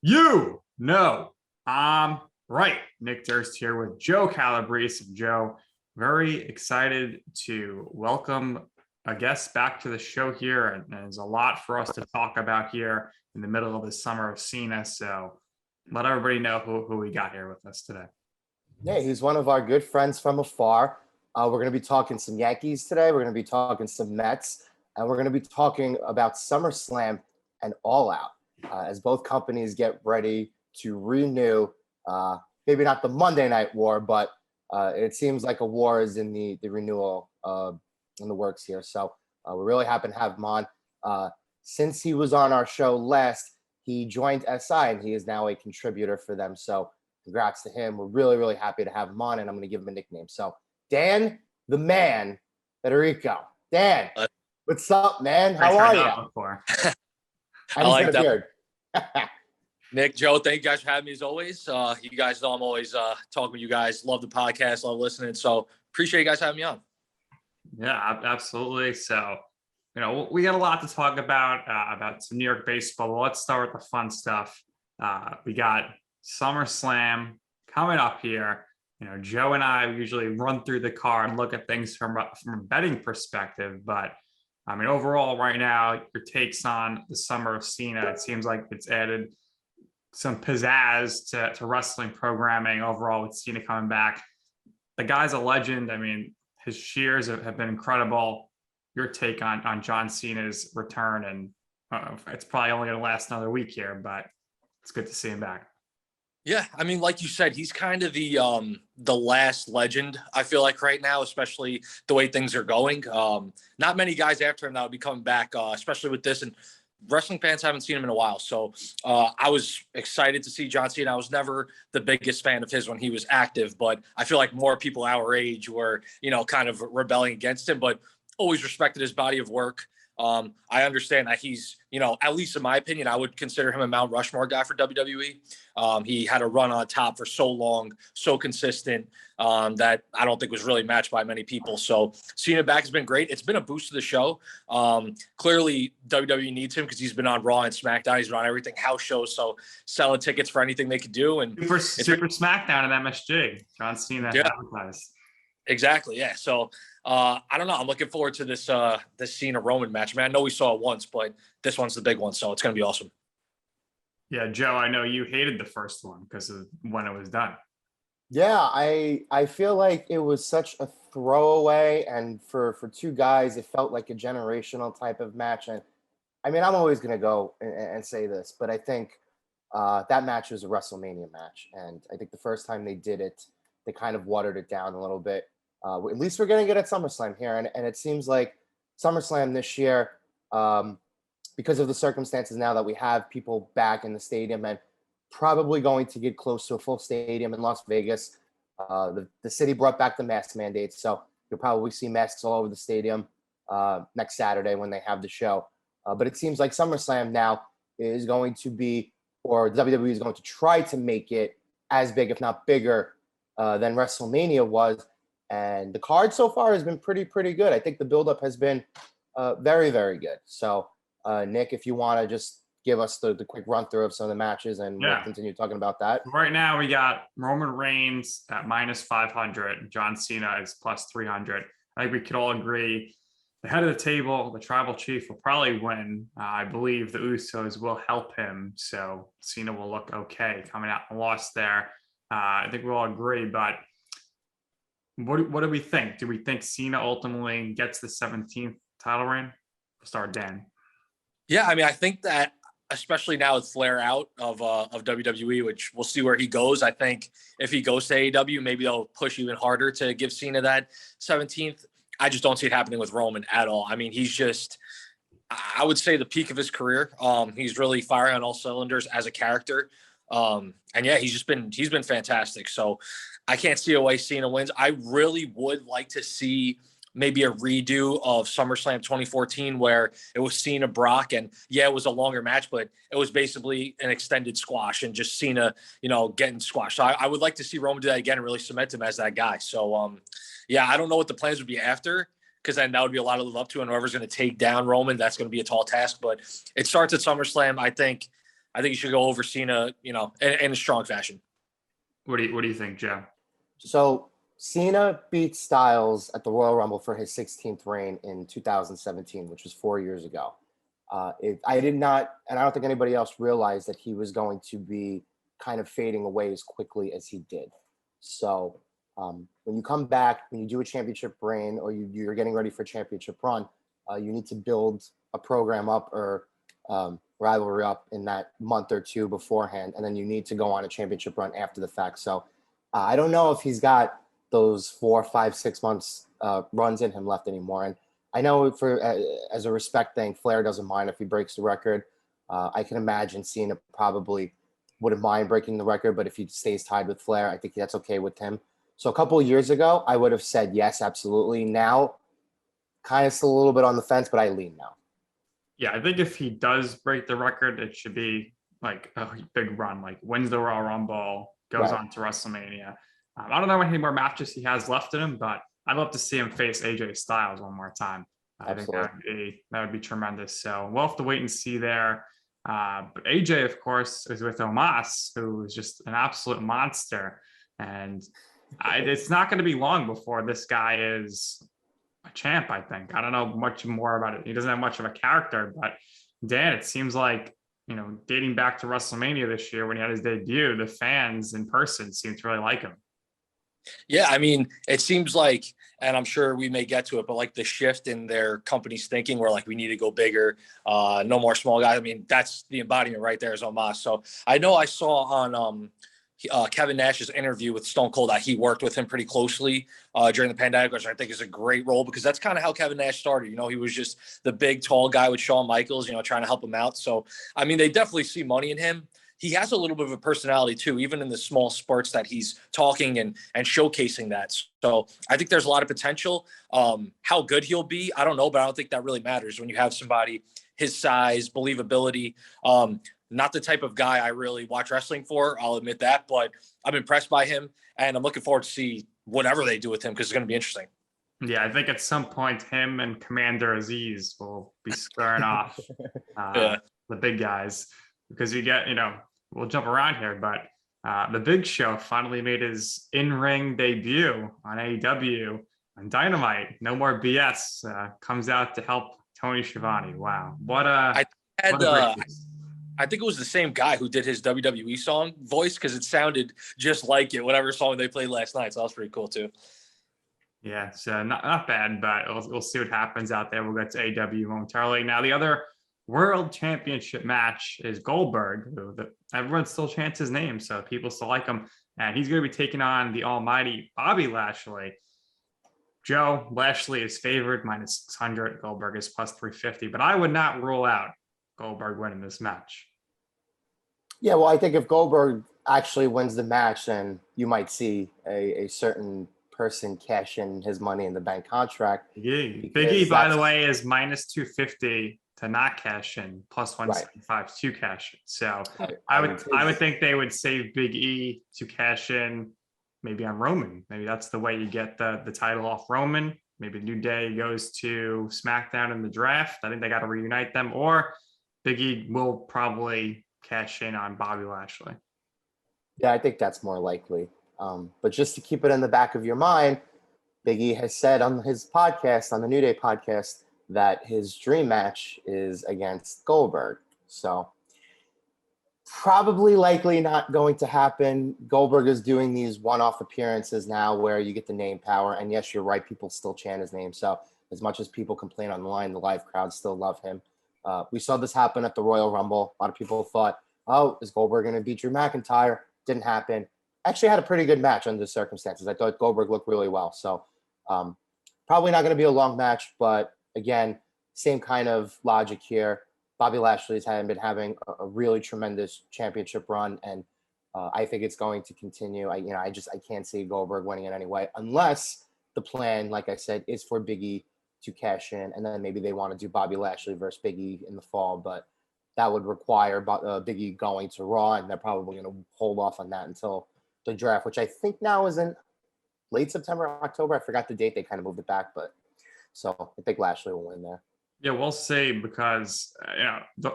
You know, I'm right. Nick Durst here with Joe Calabrese. And Joe, very excited to welcome a guest back to the show here. And there's a lot for us to talk about here in the middle of the summer of Cena. So let everybody know who we got here with us today. Yeah, he's one of our good friends from afar. We're going to be talking some Yankees today. We're going to be talking some Mets. And we're going to be talking about SummerSlam and All Out as both companies get ready to renew, maybe not the Monday Night War, but it seems like a war is in the renewal in the works here. So we're really happy to have him on. Since he was on our show last, he joined SI and he is now a contributor for them. So congrats to him. We're really, really happy to have him on, and I'm going to give him a nickname. So Dan, the man, Federico. Dan, what's up, man? How are you? I like that. Beard. Nick, Joe, thank you guys for having me as always. You guys know I'm always talking with you guys. Love the podcast, love listening. So appreciate you guys having me on. Yeah, absolutely. So, we got a lot to talk about some New York baseball. Well, let's start with the fun stuff. We got SummerSlam coming up here. Joe and I usually run through the card and look at things from a betting perspective, but overall right now, your takes on the summer of Cena, it seems like it's added some pizzazz to wrestling programming overall with Cena coming back. The guy's a legend. His shears have been incredible. Your take on John Cena's return, and it's probably only going to last another week here, but it's good to see him back. Yeah, like you said, he's kind of the last legend, I feel like, right now, especially the way things are going. Not many guys after him that would be coming back, especially with this. And wrestling fans haven't seen him in a while. So I was excited to see John Cena. I was never the biggest fan of his when he was active, but I feel like more people our age were, kind of rebelling against him, but always respected his body of work. I understand that he's, at least in my opinion, I would consider him a Mount Rushmore guy for WWE. He had a run on top for so long, so consistent, that I don't think was really matched by many people. So seeing him back has been great. It's been a boost to the show. Clearly WWE needs him because he's been on Raw and SmackDown. He's been on everything, house shows. So selling tickets for anything they could do. And Super SmackDown and MSG. John Cena advertised. Exactly. Yeah. So I don't know. I'm looking forward to this Cena Roman match. I know we saw it once, but this one's the big one, so it's going to be awesome. Yeah, Joe, I know you hated the first one because of when it was done. Yeah, I feel like it was such a throwaway, and for two guys, it felt like a generational type of match. And I'm always going to go and say this, but I think that match was a WrestleMania match, and I think the first time they did it, they kind of watered it down a little bit. At least we're getting it at SummerSlam here. And it seems like SummerSlam this year, because of the circumstances now that we have people back in the stadium and probably going to get close to a full stadium in Las Vegas, the city brought back the mask mandates. So you'll probably see masks all over the stadium next Saturday when they have the show. But it seems like SummerSlam now is going to be, or WWE is going to try to make it as big, if not bigger, than WrestleMania was. And the card so far has been pretty good. I think the buildup has been very, very good. So, Nick, if you want to just give us the quick run through of some of the matches, and we'll continue talking about that. Right now, we got Roman Reigns at -500. John Cena is +300. I think we could all agree the head of the table, the tribal chief, will probably win. I believe the Usos will help him. So Cena will look okay coming out and lost there. I think we all agree, but what do we think? Do we think Cena ultimately gets the 17th title reign? We'll start Dan. Yeah, I think that especially now with Flair out of WWE, which we'll see where he goes. I think if he goes to AEW, maybe they'll push even harder to give Cena that 17th. I just don't see it happening with Roman at all. He's just, I would say, the peak of his career. He's really firing on all cylinders as a character. And yeah, he's been fantastic. So I can't see a way Cena wins. I really would like to see maybe a redo of SummerSlam 2014 where it was Cena Brock, and yeah, it was a longer match, but it was basically an extended squash and just Cena, getting squashed. So I would like to see Roman do that again and really cement him as that guy. So yeah, I don't know what the plans would be after, because then that would be a lot to live up to. And whoever's going to take down Roman, that's going to be a tall task. But it starts at SummerSlam. I think you should go over Cena, in a strong fashion. What do you think, Joe? So Cena beat Styles at the Royal Rumble for his 16th reign in 2017, which was 4 years ago. I did not, and I don't think anybody else realized that he was going to be kind of fading away as quickly as he did. So when you come back, when you do a championship reign, or you're getting ready for a championship run, you need to build a program up or rivalry up in that month or two beforehand, and then you need to go on a championship run after the fact. So I don't know if he's got those 4, 5, 6 months runs in him left anymore. And I know as a respect thing, Flair doesn't mind if he breaks the record. I can imagine Cena probably wouldn't mind breaking the record, but if he stays tied with Flair, I think that's okay with him. So a couple of years ago, I would have said yes, absolutely. Now, kind of still a little bit on the fence, but I lean now. Yeah, I think if he does break the record, it should be like a big run, like wins the Royal Rumble, goes on to WrestleMania. I don't know how many more matches he has left in him, but I'd love to see him face AJ Styles one more time. I think that would be tremendous. So we'll have to wait and see there. But AJ, of course, is with Omos, who is just an absolute monster. And it's not going to be long before this guy is a champ, I think. I don't know much more about it. He doesn't have much of a character, but Dan, it seems like, dating back to WrestleMania this year when he had his debut, the fans in person seem to really like him. Yeah, I mean, it seems like, and I'm sure we may get to it, but like the shift in their company's thinking where like we need to go bigger, no more small guys. I mean, that's the embodiment right there is Omos. So I know I saw on Kevin Nash's interview with Stone Cold that he worked with him pretty closely during the pandemic, which I think is a great role because that's kind of how Kevin Nash started. He was just the big, tall guy with Shawn Michaels, trying to help him out. So, I mean, they definitely see money in him. He has a little bit of a personality too, even in the small spurts that he's talking and showcasing that. So I think there's a lot of potential. How good he'll be, I don't know, but I don't think that really matters when you have somebody his size, believability. Not the type of guy I really watch wrestling for, I'll admit that, but I'm impressed by him and I'm looking forward to see whatever they do with him because it's going to be interesting. Yeah, I think at some point him and Commander Aziz will be squaring off the big guys because you get, we'll jump around here, but the Big Show finally made his in-ring debut on AEW on Dynamite. No More BS comes out to help Tony Schiavone. Wow. I think it was the same guy who did his WWE song voice because it sounded just like it, whatever song they played last night. So that was pretty cool too. Yeah, so not bad, but we'll see what happens out there. We'll get to AEW momentarily. Now, the other World Championship match is Goldberg, who everyone still chants his name, so people still like him. And he's going to be taking on the almighty Bobby Lashley. Joe, Lashley is favored -600. Goldberg is +350, but I would not rule out Goldberg winning this match. Yeah, well, I think if Goldberg actually wins the match, then you might see a certain person cash in his Money in the Bank contract. Big E, by the way, is -250 to not cash in, +175 to cash in. So I would think they would save Big E to cash in maybe on Roman. Maybe that's the way you get the title off Roman. Maybe New Day goes to SmackDown in the draft. I think they got to reunite them, or Big E will probably cash in on Bobby Lashley. Yeah, I think that's more likely. But just to keep it in the back of your mind, Big E has said on his podcast, on the New Day podcast, that his dream match is against Goldberg. So probably likely not going to happen. Goldberg is doing these one-off appearances now where you get the name power. And yes, you're right, people still chant his name. So as much as people complain online, the live crowd still love him. We saw this happen at the Royal Rumble. A lot of people thought, oh, is Goldberg going to beat Drew McIntyre? Didn't happen. Actually had a pretty good match under the circumstances. I thought Goldberg looked really well. So probably not going to be a long match, but again, same kind of logic here. Bobby Lashley's been having a really tremendous championship run, and I think it's going to continue. I can't see Goldberg winning in any way unless the plan, like I said, is for Big E to cash in, and then maybe they want to do Bobby Lashley versus Big E in the fall, but that would require Big E going to Raw, and they're probably going to hold off on that until the draft, which I think now is in late September, October. I forgot the date. They kind of moved it back, but So I think Lashley will win there. Yeah, we'll see because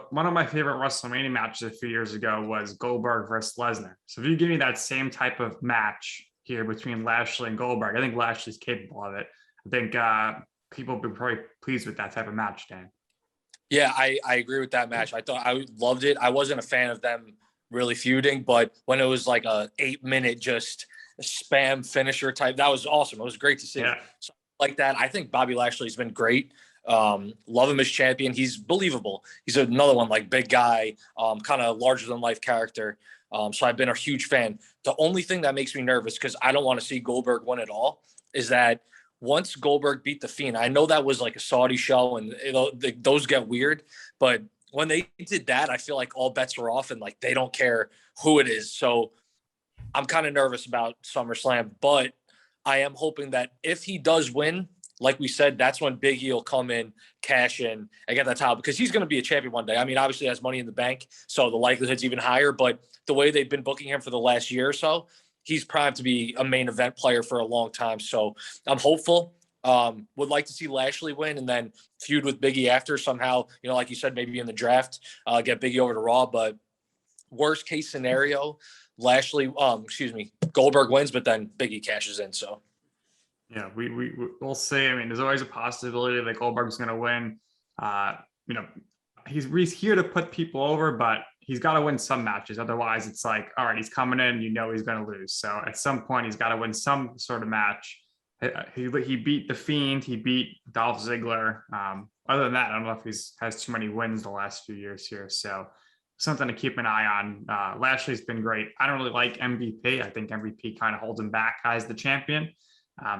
one of my favorite WrestleMania matches a few years ago was Goldberg versus Lesnar. So if you give me that same type of match here between Lashley and Goldberg, I think Lashley's capable of it. I think people will be probably pleased with that type of match, Dan. Yeah, I agree with that match. I loved it. I wasn't a fan of them really feuding, but when it was like a 8-minute just spam finisher type, that was awesome. It was great to see. Yeah. So, like that, I think Bobby Lashley's been great. Love him as champion. He's believable. He's another one, like big guy, kind of larger than life character. So I've been a huge fan. The only thing that makes me nervous, because I don't want to see Goldberg win at all, is that once Goldberg beat the Fiend, I know that was like a Saudi show and those get weird, but when they did that, I feel like all bets are off and like they don't care who it is. So I'm kind of nervous about SummerSlam, but I am hoping that if he does win, like we said, that's when Big E will come in, cash in, and get that title, because he's going to be a champion one day. I mean, obviously he has money in the bank, so the likelihood's even higher, but the way they've been booking him for the last year or so, he's primed to be a main event player for a long time. So I'm hopeful. Would like to see Lashley win and then feud with Big E after somehow, like you said, maybe in the draft, get Big E over to Raw. But worst case scenario, Goldberg wins, but then Big E cashes in. So yeah, we'll see. I mean, there's always a possibility that Goldberg's going to win. He's here to put people over, but he's got to win some matches. Otherwise, it's like, all right, he's coming in, he's going to lose. So at some point, he's got to win some sort of match. He beat the Fiend. He beat Dolph Ziggler. Other than that, I don't know if he's has too many wins the last few years here. So something to keep an eye on. Lashley's been great. I don't really like MVP. I think MVP kind of holds him back as the champion.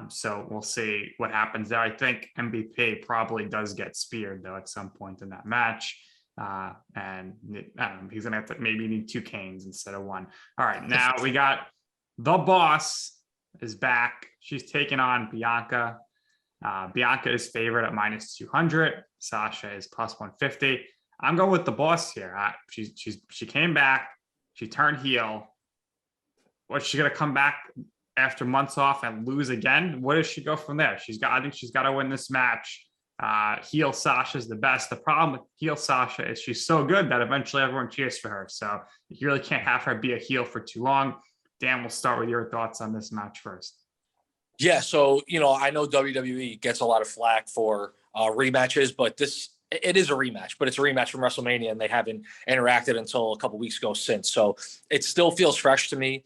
So we'll see what happens there. I think MVP probably does get speared though at some point in that match. And he's going to have to maybe need 2 canes instead of 1. All right. Now we got the boss is back. She's taking on Bianca. Bianca is favored at -200. Sasha is +150. I'm going with the boss here. She came back. She turned heel. What's she going to come back after months off and lose again? Where does she go from there? I think she's got to win this match. Heel Sasha is the best. The problem with heel Sasha is she's so good that eventually everyone cheers for her. So you really can't have her be a heel for too long. Dan, we'll start with your thoughts on this match first. Yeah, so I know WWE gets a lot of flack for rematches, but it is a rematch, but it's a rematch from WrestleMania, and they haven't interacted until a couple weeks ago since. So it still feels fresh to me.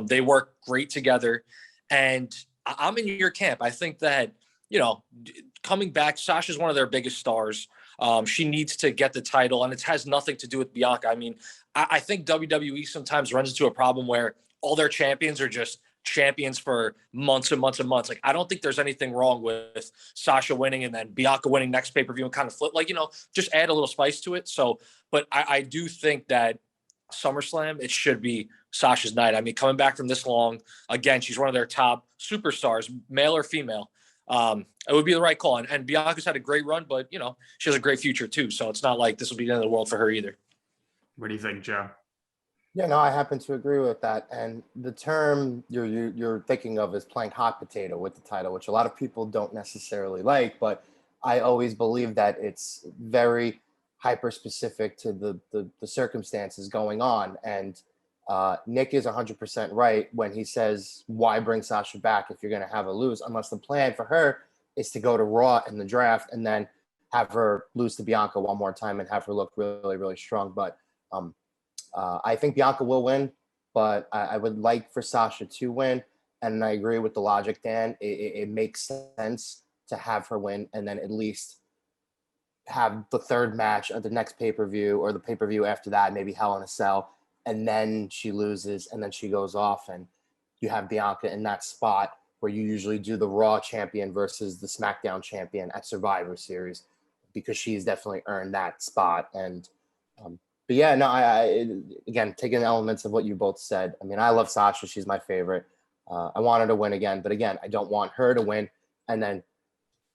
They work great together, and I'm in your camp. I think that coming back, Sasha's one of their biggest stars. She needs to get the title, and it has nothing to do with Bianca. I mean, I think WWE sometimes runs into a problem where all their champions are just champions for months and months and months. Like, I don't think there's anything wrong with Sasha winning and then Bianca winning next pay-per-view and kind of flip, just add a little spice to it. So, but I do think that SummerSlam, it should be Sasha's night. I mean, coming back from this long, again, she's one of their top superstars, male or female. It would be the right call. And Bianca's had a great run, but she has a great future too. So it's not like this will be the end of the world for her either. What do you think, Joe? Yeah, no, I happen to agree with that. And the term you're thinking of is playing hot potato with the title, which a lot of people don't necessarily like, but I always believe that it's very hyper specific to the circumstances going on. And Nick is 100% right when he says, why bring Sasha back if you're going to have her lose, unless the plan for her is to go to Raw in the draft and then have her lose to Bianca one more time and have her look really, really strong. But I think Bianca will win, but I would like for Sasha to win. And I agree with the logic, Dan. It makes sense to have her win and then at least have the third match at the next pay-per-view or the pay-per-view after that, maybe Hell in a Cell, and then she loses and then she goes off and you have Bianca in that spot where you usually do the Raw champion versus the SmackDown champion at Survivor Series, because she's definitely earned that spot. And but yeah, no, I again, taking elements of what you both said. I mean, I love Sasha. She's my favorite. I want her to win again, but again, I don't want her to win and then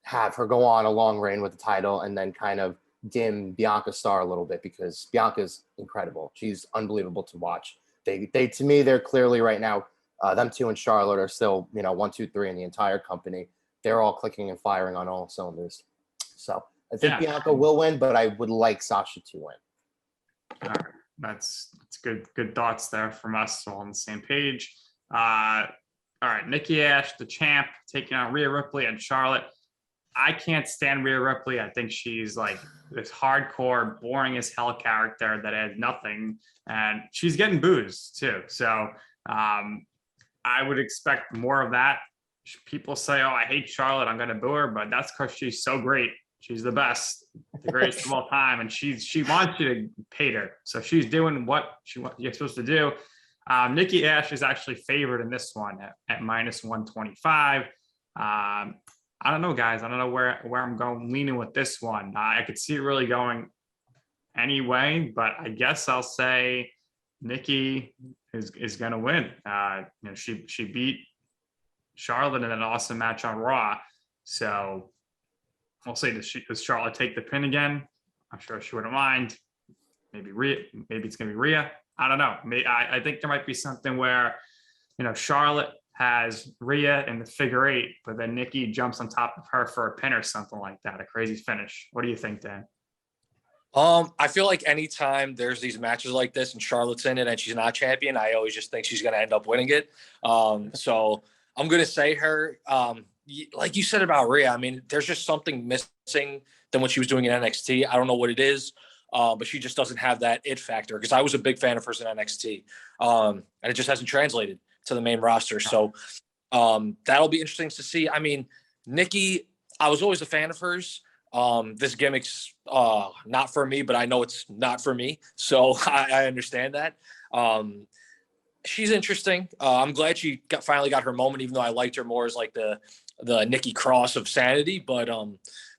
have her go on a long reign with the title and then kind of dim Bianca's star a little bit, because Bianca's incredible. She's unbelievable to watch. They to me, they're clearly right now, them two and Charlotte are still, 1, 2, 3 in the entire company. they're all clicking and firing on all cylinders. So I think Yeah. Bianca will win, but I would like Sasha to win. All right, that's good thoughts there from us, all on the same page. All right, Nikki Ash, the champ, taking on Rhea Ripley and Charlotte. I can't stand Rhea Ripley. I think she's like this hardcore, boring as hell character that has nothing, and she's getting booze too. So I would expect more of that. People say, "Oh, I hate Charlotte. I'm going to boo her," but that's because she's so great. She's the best, the greatest of all time, and she wants you to hate her. So she's doing what you're supposed to do. Nikki Ash is actually favored in this one at minus 125. I don't know, guys. I don't know where I'm going leaning with this one. I could see it really going anyway, but I guess I'll say Nikki is going to win. She beat Charlotte in an awesome match on Raw, so we'll see. Does Charlotte take the pin again? I'm sure she wouldn't mind. Maybe Rhea. Maybe it's going to be Rhea. I don't know. I think there might be something where Charlotte has Rhea in the figure 8, but then Nikki jumps on top of her for a pin or something like that, a crazy finish. What do you think, Dan? I feel like anytime there's these matches like this and Charlotte's in it and she's not champion, I always just think she's going to end up winning it. So I'm going to say her. Like you said about Rhea, I mean, there's just something missing than what she was doing in NXT. I don't know what it is, but she just doesn't have that it factor, because I was a big fan of hers in NXT, and it just hasn't translated to the main roster. So that'll be interesting to see. I mean, Nikki, I was always a fan of hers. This gimmick's not for me, but I know it's not for me. So I understand that. She's interesting. I'm glad she finally got her moment, even though I liked her more as like the Nikki Cross of sanity. But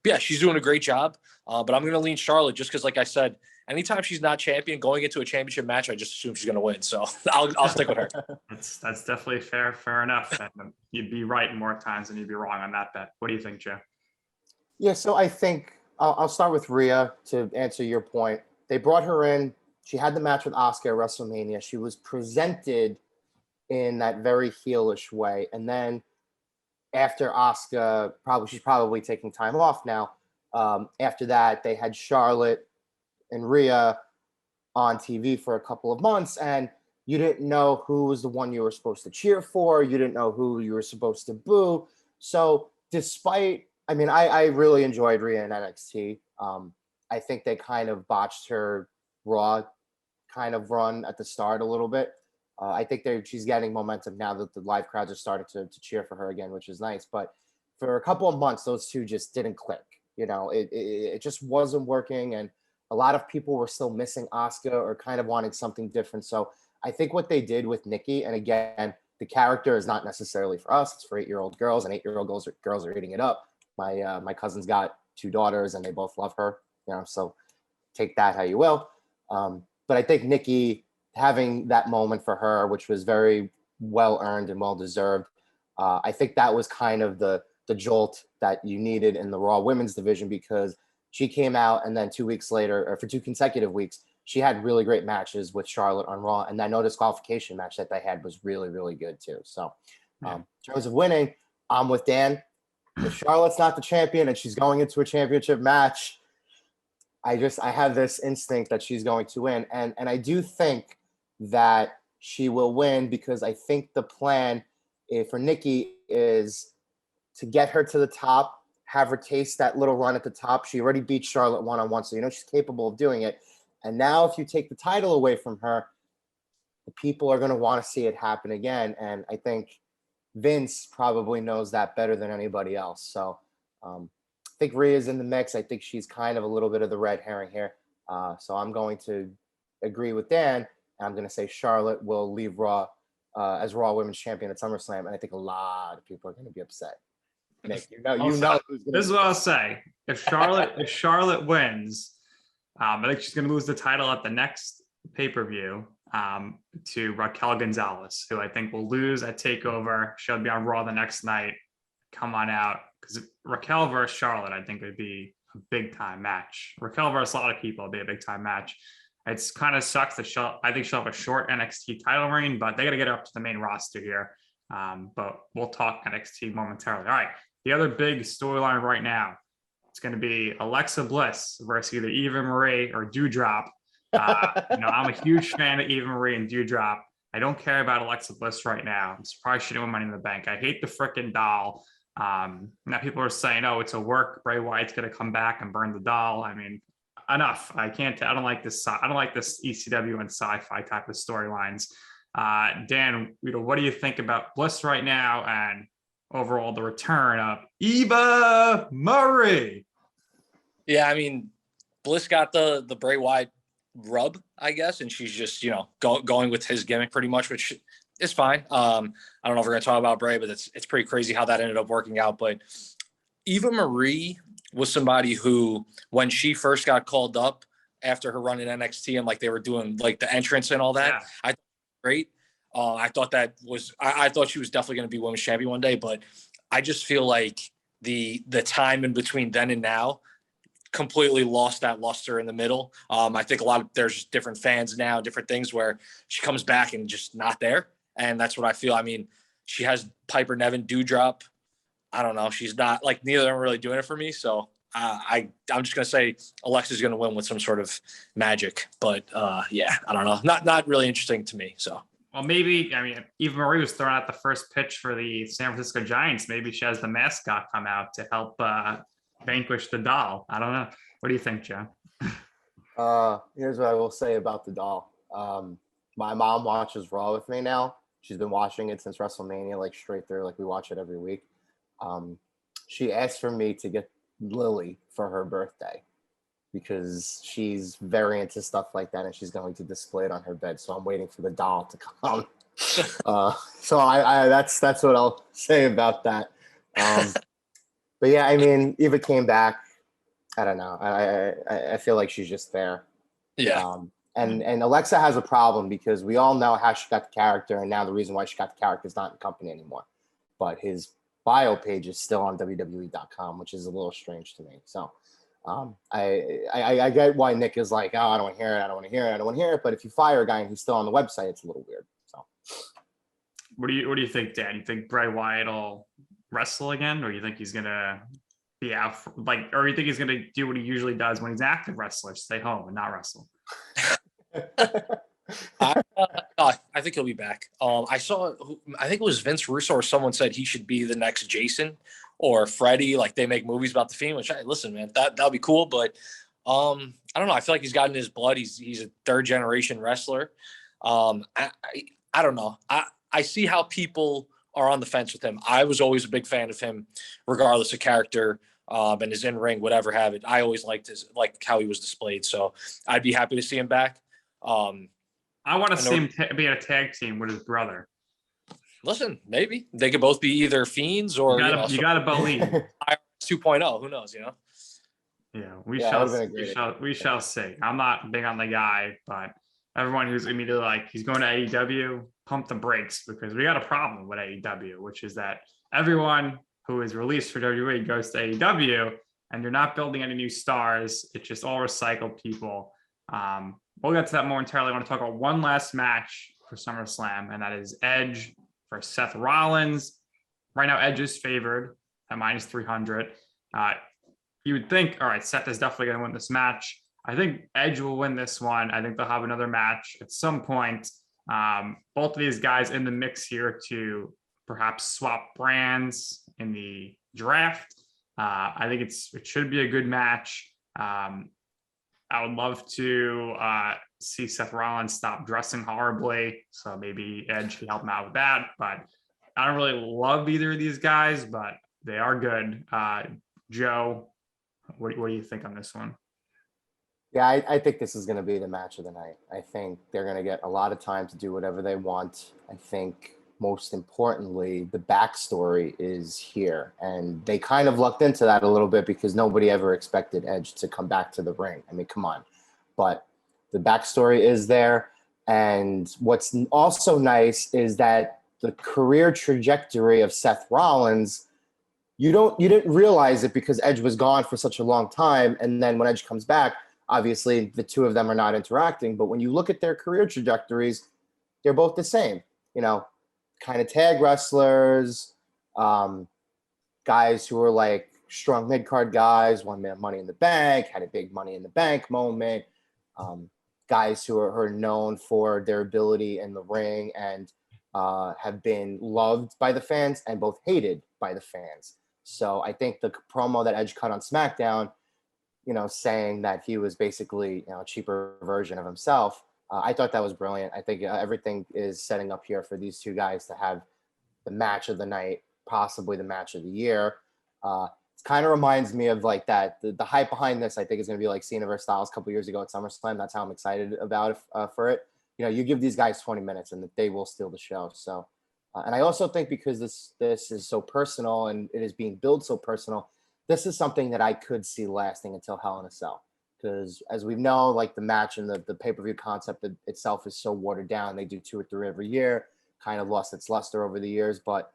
yeah, she's doing a great job. But I'm going to lean Charlotte just because, like I said, anytime she's not champion going into a championship match, I just assume she's going to win. So I'll stick with her. That's definitely fair enough. And you'd be right more times than you'd be wrong on that bet. What do you think, Joe? Yeah, so I think I'll start with Rhea to answer your point. They brought her in. She had the match with Asuka at WrestleMania. She was presented in that very heelish way. And then after Asuka, she's probably taking time off now. After that, they had Charlotte and Rhea on TV for a couple of months, and you didn't know who was the one you were supposed to cheer for. You didn't know who you were supposed to boo. So I really enjoyed Rhea in NXT. I think they kind of botched her Raw kind of run at the start a little bit. I think she's getting momentum now that the live crowds are starting to cheer for her again, which is nice. But for a couple of months, those two just didn't click. It just wasn't working, and a lot of people were still missing Asuka or kind of wanting something different. So I think what they did with Nikki, and again, the character is not necessarily for us; it's for 8-year-old girls, and 8-year-old girls are eating it up. My cousin's got 2 daughters, and they both love her. So take that how you will. But I think Nikki having that moment for her, which was very well earned and well deserved, I think that was kind of the jolt that you needed in the Raw Women's division, because she came out and then 2 weeks later, or for 2 consecutive weeks, she had really great matches with Charlotte on Raw, and that no disqualification match that they had was really, really good too. So in terms of winning, I'm with Dan. If Charlotte's not the champion and she's going into a championship match, I have this instinct that she's going to win. And I do think that she will win, because I think the plan for Nikki is to get her to the top, have her taste that little run at the top. She already beat Charlotte one-on-one, so she's capable of doing it. And now if you take the title away from her, the people are going to want to see it happen again. And I think Vince probably knows that better than anybody else. So I think Rhea's in the mix. I think she's kind of a little bit of the red herring here. So I'm going to agree with Dan. And I'm going to say Charlotte will leave Raw as Raw Women's Champion at SummerSlam. And I think a lot of people are going to be upset. Nick, who's going to. This is what I'll say. If Charlotte wins, I think she's going to lose the title at the next pay-per-view to Raquel Gonzalez, who I think will lose at TakeOver. She'll be on Raw the next night. Come on out, because Raquel versus Charlotte, I think, would be a big-time match. Raquel versus a lot of people would be a big-time match. It's kind of sucks that I think she'll have a short NXT title reign, but they got to get her up to the main roster here. But we'll talk NXT momentarily. All right, the other big storyline right now, it's going to be Alexa Bliss versus either Eva Marie or Dewdrop. I'm a huge fan of Eva Marie and Dewdrop. I don't care about Alexa Bliss right now. I'm surprised she didn't win Money in the Bank. I hate the freaking doll. Now people are saying, "Oh, it's a work. Bray Wyatt's going to come back and burn the doll." I mean, enough. I can't. I don't like this. I don't like this ECW and sci-fi type of storylines. Dan, what do you think about Bliss right now and overall the return of Eva Marie? Yeah, I mean, Bliss got the Bray Wyatt rub, I guess, and she's just going with his gimmick pretty much, which is fine. I don't know if we're gonna talk about Bray, but it's pretty crazy how that ended up working out. But Eva Marie was somebody who, when she first got called up after her run in NXT and like they were doing like the entrance and all that, yeah. I thought great. I thought I thought she was definitely going to be women's champion one day, but I just feel like the time in between then and now completely lost that luster in the middle. I think there's different fans now, different things where she comes back and just not there. And that's what I feel. I mean, she has Piper Niven, Dewdrop. I don't know. She's not like, neither of them are really doing it for me. So I'm just going to say Alexa's going to win with some sort of magic, but yeah, I don't know. Not really interesting to me. So. Well, maybe, I mean, Eva Marie was throwing out the first pitch for the San Francisco Giants. Maybe she has the mascot come out to help vanquish the doll. I don't know. What do you think, Joe? Here's what I will say about the doll. My mom watches Raw with me now. She's been watching it since WrestleMania, like straight through, like we watch it every week. She asked for me to get Lily for her birthday because she's very into stuff like that and she's going to display it on her bed. So I'm waiting for the doll to come. So I that's what I'll say about that. But yeah, I mean, Eva came back. I don't know. I feel like she's just there. Yeah. And Alexa has a problem because we all know how she got the character, and now the reason why she got the character is not in the company anymore. But his bio page is still on WWE.com, which is a little strange to me. So I get why Nick is like, oh, I don't want to hear it. I don't want to hear it. I don't want to hear it. But if you fire a guy and he's still on the website, it's a little weird. So what do you think, Dan? You think Bray Wyatt will wrestle again, or you think he's gonna be out or you think he's gonna do what he usually does when he's an active wrestler, stay home and not wrestle? I think he'll be back. I think it was Vince Russo or someone said he should be the next Jason or Freddy. Like they make movies about the Fiend, which listen, man, that'll be cool. But I don't know. I feel like he's got in his blood. He's a third generation wrestler. I don't know. I see how people are on the fence with him. I was always a big fan of him, regardless of character and his in-ring, whatever have it. I always liked how he was displayed. So I'd be happy to see him back. I want to see him be in a tag team with his brother. Listen, maybe they could both be either fiends or you gotta believe. 2.0. Who knows? Yeah, we shall see. I'm not big on the guy, but everyone who's immediately like he's going to AEW, pump the brakes because we got a problem with AEW, which is that everyone who is released for WWE goes to AEW, and you're not building any new stars. It's just all recycled people. We'll get to that momentarily. I want to talk about one last match for SummerSlam, and that is Edge versus Seth Rollins. Right now, Edge is favored at minus 300. You would think, all right, Seth is definitely going to win this match. I think Edge will win this one. I think they'll have another match at some point. Both of these guys in the mix here to perhaps swap brands in the draft. I think it should be a good match. I would love to see Seth Rollins stop dressing horribly. So maybe Edge can help him out with that. But I don't really love either of these guys, but they are good. Joe, what do you think on this one? Yeah, I think this is going to be the match of the night. I think they're going to get a lot of time to do whatever they want. I think most importantly, the backstory is here. And they kind of lucked into that a little bit because nobody ever expected Edge to come back to the ring. I mean, come on. But the backstory is there. And what's also nice is that the career trajectory of Seth Rollins, you didn't realize it because Edge was gone for such a long time. And then when Edge comes back, obviously the two of them are not interacting. But when you look at their career trajectories, they're both the same, kind of tag wrestlers, guys who were like strong mid card guys, won Money in the Bank, had a big Money in the Bank moment. Guys who are known for their ability in the ring and have been loved by the fans and both hated by the fans. So I think the promo that Edge cut on SmackDown, saying that he was basically a cheaper version of himself, I thought that was brilliant. I think everything is setting up here for these two guys to have the match of the night, possibly the match of the year. It kind of reminds me of like that. The hype behind this, I think, is going to be like Cena versus Styles a couple years ago at SummerSlam. That's how I'm excited about it, for it. You give these guys 20 minutes and they will steal the show. So, and I also think because this is so personal and it is being billed so personal, this is something that I could see lasting until Hell in a Cell. Because as we know, like the match and the pay-per-view concept itself is so watered down. They do 2 or 3 every year, kind of lost its luster over the years. But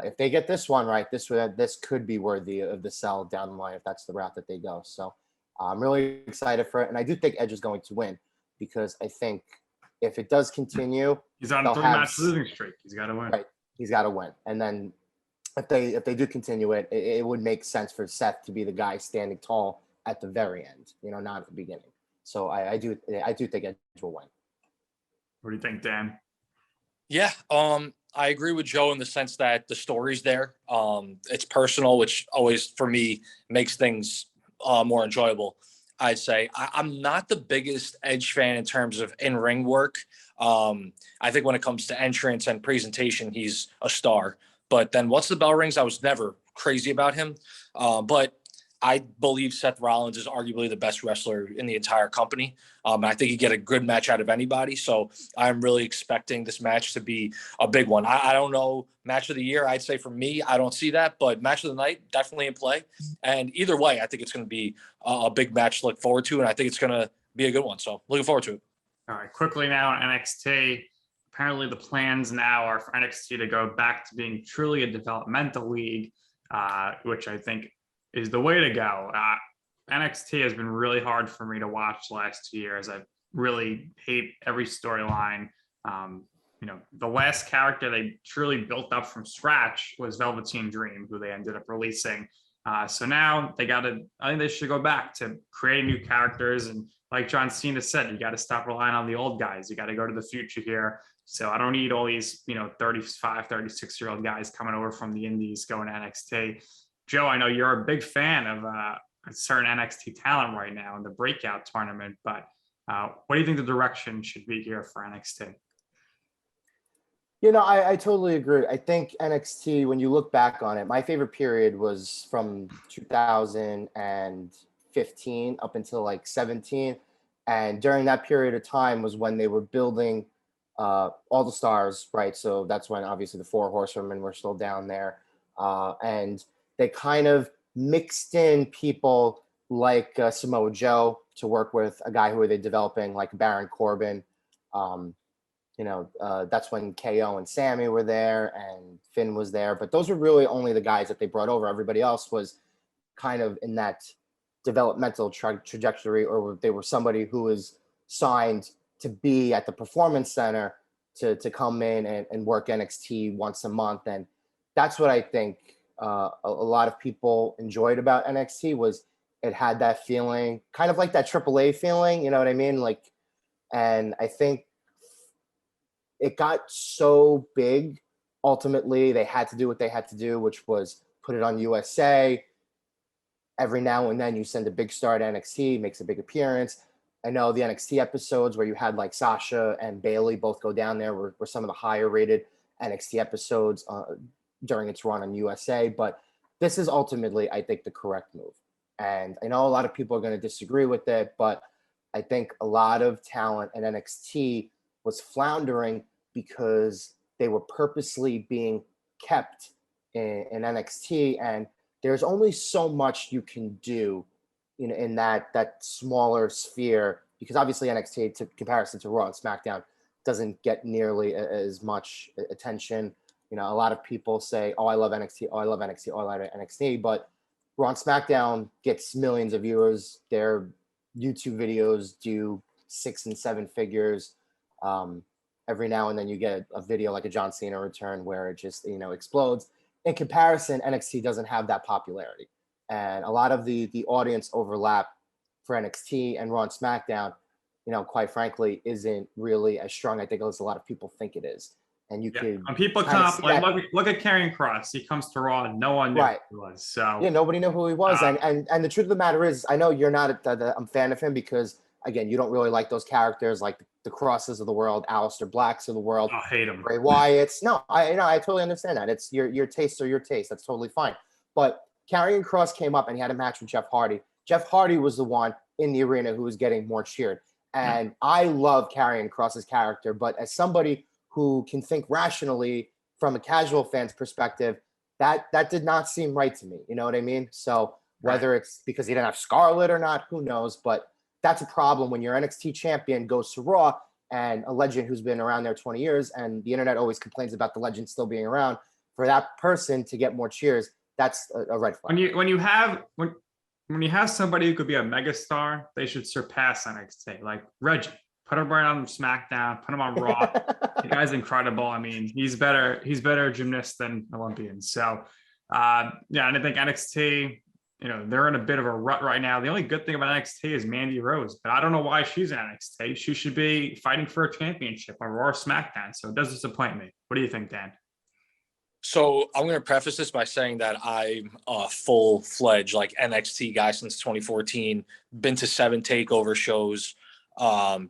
if they get this one right, this could be worthy of the Cell down the line if that's the route that they go. So I'm really excited for it. And I do think Edge is going to win because I think if it does continue, he's on a 3-match losing streak. He's got to win. Right, he's got to win. And then if they do continue it, it would make sense for Seth to be the guy standing tall at the very end, not at the beginning. So I do think Edge will win. What do you think, Dan? Yeah, I agree with Joe in the sense that the story's there. It's personal, which always for me makes things more enjoyable. I'd say I'm not the biggest Edge fan in terms of in-ring work. I think when it comes to entrance and presentation, he's a star. But then once the bell rings, I was never crazy about him. But I believe Seth Rollins is arguably the best wrestler in the entire company. I think he'd get a good match out of anybody. So I'm really expecting this match to be a big one. I don't know, match of the year, I'd say for me, I don't see that. But match of the night, definitely in play. And either way, I think it's going to be a big match to look forward to. And I think it's going to be a good one. So looking forward to it. All right, quickly now on NXT. Apparently the plans now are for NXT to go back to being truly a developmental league, which I think is the way to go. NXT has been really hard for me to watch the last 2 years. I really hate every storyline. The last character they truly built up from scratch was Velveteen Dream, who they ended up releasing. So now I think they should go back to creating new characters. And like John Cena said, you got to stop relying on the old guys. You got to go to the future here. So I don't need all these, 35, 36-year-old guys coming over from the indies going to NXT. Joe, I know you're a big fan of a certain NXT talent right now in the breakout tournament, but what do you think the direction should be here for NXT? I totally agree. I think NXT, when you look back on it, my favorite period was from 2015 up until like 17. And during that period of time was when they were building all the stars, right? So that's when obviously the 4 horsewomen were still down there. And they kind of mixed in people like Samoa Joe to work with a guy who are they developing like Baron Corbin. That's when KO and Sammy were there and Finn was there. But those were really only the guys that they brought over. Everybody else was kind of in that developmental trajectory, or they were somebody who was signed to be at the Performance Center to come in and work NXT once a month. And that's what I think a lot of people enjoyed about NXT was it had that feeling, kind of like that AAA feeling, you know what I mean? And I think it got so big, ultimately they had to do what they had to do, which was put it on USA. Every now and then you send a big star to NXT, makes a big appearance. I know the NXT episodes where you had like Sasha and Bailey both go down there were some of the higher rated NXT episodes during its run on USA. But this is ultimately, I think, the correct move. And I know a lot of people are going to disagree with it, but I think a lot of talent in NXT was floundering because they were purposely being kept in NXT. And there's only so much you can do in that smaller sphere, because obviously NXT, to comparison to Raw and SmackDown, doesn't get nearly as much attention. A lot of people say, "Oh, I love NXT. Oh, I love NXT. Oh, I love NXT." But Raw and SmackDown gets millions of viewers. Their YouTube videos do 6 and 7 figures. Every now and then you get a video like a John Cena return where it just explodes. in comparison, NXT doesn't have that popularity. And a lot of the audience overlap for NXT and Raw and SmackDown, quite frankly, isn't really as strong, I think, as a lot of people think it is. And you could when people kind of come, see like that. look at Karrion Kross. He comes to Raw, and no one knew Right. who he was. So Yeah, nobody knew who he was. And the truth of the matter is, I know you're not a fan of him because, again, you don't really like those characters like the Crosses of the world, Aleister Blacks of the world, I hate him. Bray Wyatt's. No, I totally understand that. It's your taste or your taste. That's totally fine. But Karrion Kross came up and he had a match with Jeff Hardy. Jeff Hardy was the one in the arena who was getting more cheered. And I love Karrion Kross's character, but as somebody who can think rationally from a casual fan's perspective, that did not seem right to me. You know what I mean? So whether it's because he didn't have Scarlett or not, who knows? But that's a problem when your NXT champion goes to Raw and a legend who's been around there 20 years, and the internet always complains about the legend still being around. For that person to get more cheers, that's a red flag. When you have somebody who could be a megastar, they should surpass NXT. Like Reggie, put him right on SmackDown, put him on Raw. The guy's incredible. I mean, he's better gymnast than Olympian. So and I think NXT, they're in a bit of a rut right now. The only good thing about NXT is Mandy Rose, but I don't know why she's in NXT. She should be fighting for a championship on Raw or SmackDown. So it does disappoint me. What do you think, Dan? So I'm going to preface this by saying that I'm a full-fledged NXT guy since 2014. Been to 7 takeover shows.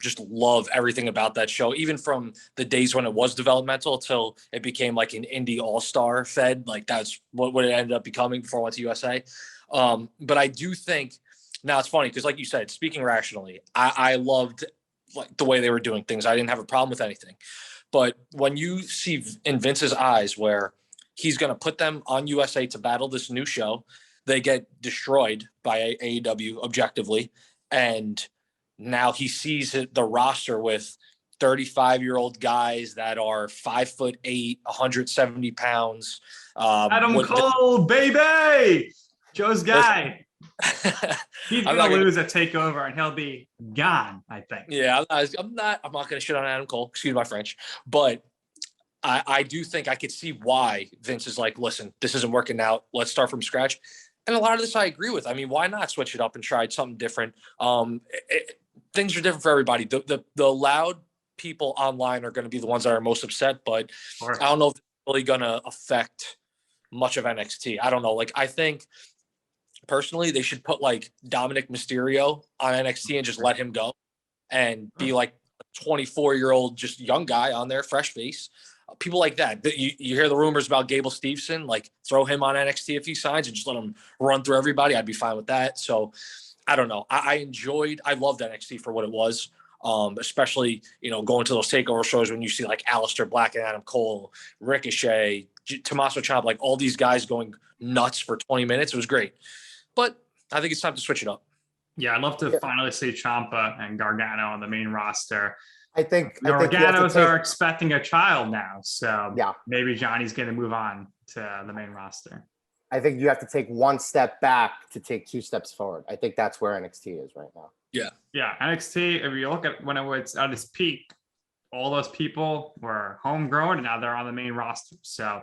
Just love everything about that show, even from the days when it was developmental till it became an indie all-star fed. That's what it ended up becoming before I went to USA. But I do think now it's funny because, like you said, speaking rationally, I loved the way they were doing things. I didn't have a problem with anything. But when you see in Vince's eyes where he's going to put them on USA to battle this new show, they get destroyed by AEW objectively. And now he sees the roster with 35-year-old guys that are 5'8", 170 pounds. Adam Cole, baby! Joe's guy. He's going to lose a takeover and he'll be gone, I think. Yeah, I'm not going to shit on Adam Cole. Excuse my French. But I do think I could see why Vince is listen, this isn't working out. Let's start from scratch. And a lot of this I agree with. I mean, why not switch it up and try something different? Things are different for everybody. The loud people online are going to be the ones that are most upset, but I don't know if it's really going to affect much of NXT. I don't know. I think personally they should put Dominic Mysterio on NXT and just let him go and be a 24-year-old just young guy on there, fresh face. People like that. You hear the rumors about Gable Steveson, throw him on NXT if he signs and just let him run through everybody. I'd be fine with that. So I don't know. I loved NXT for what it was. Especially, going to those takeover shows when you see Aleister Black and Adam Cole, Ricochet, Tommaso Ciampa, all these guys going nuts for 20 minutes. It was great. But I think it's time to switch it up. Yeah, I'd love to finally see Ciampa and Gargano on the main roster. I think Garganos are expecting a child now, so maybe Johnny's going to move on to the main roster. I think you have to take one step back to take 2 steps forward. I think that's where NXT is right now. Yeah. NXT, if you look at when it was at its peak, all those people were homegrown and now they're on the main roster. So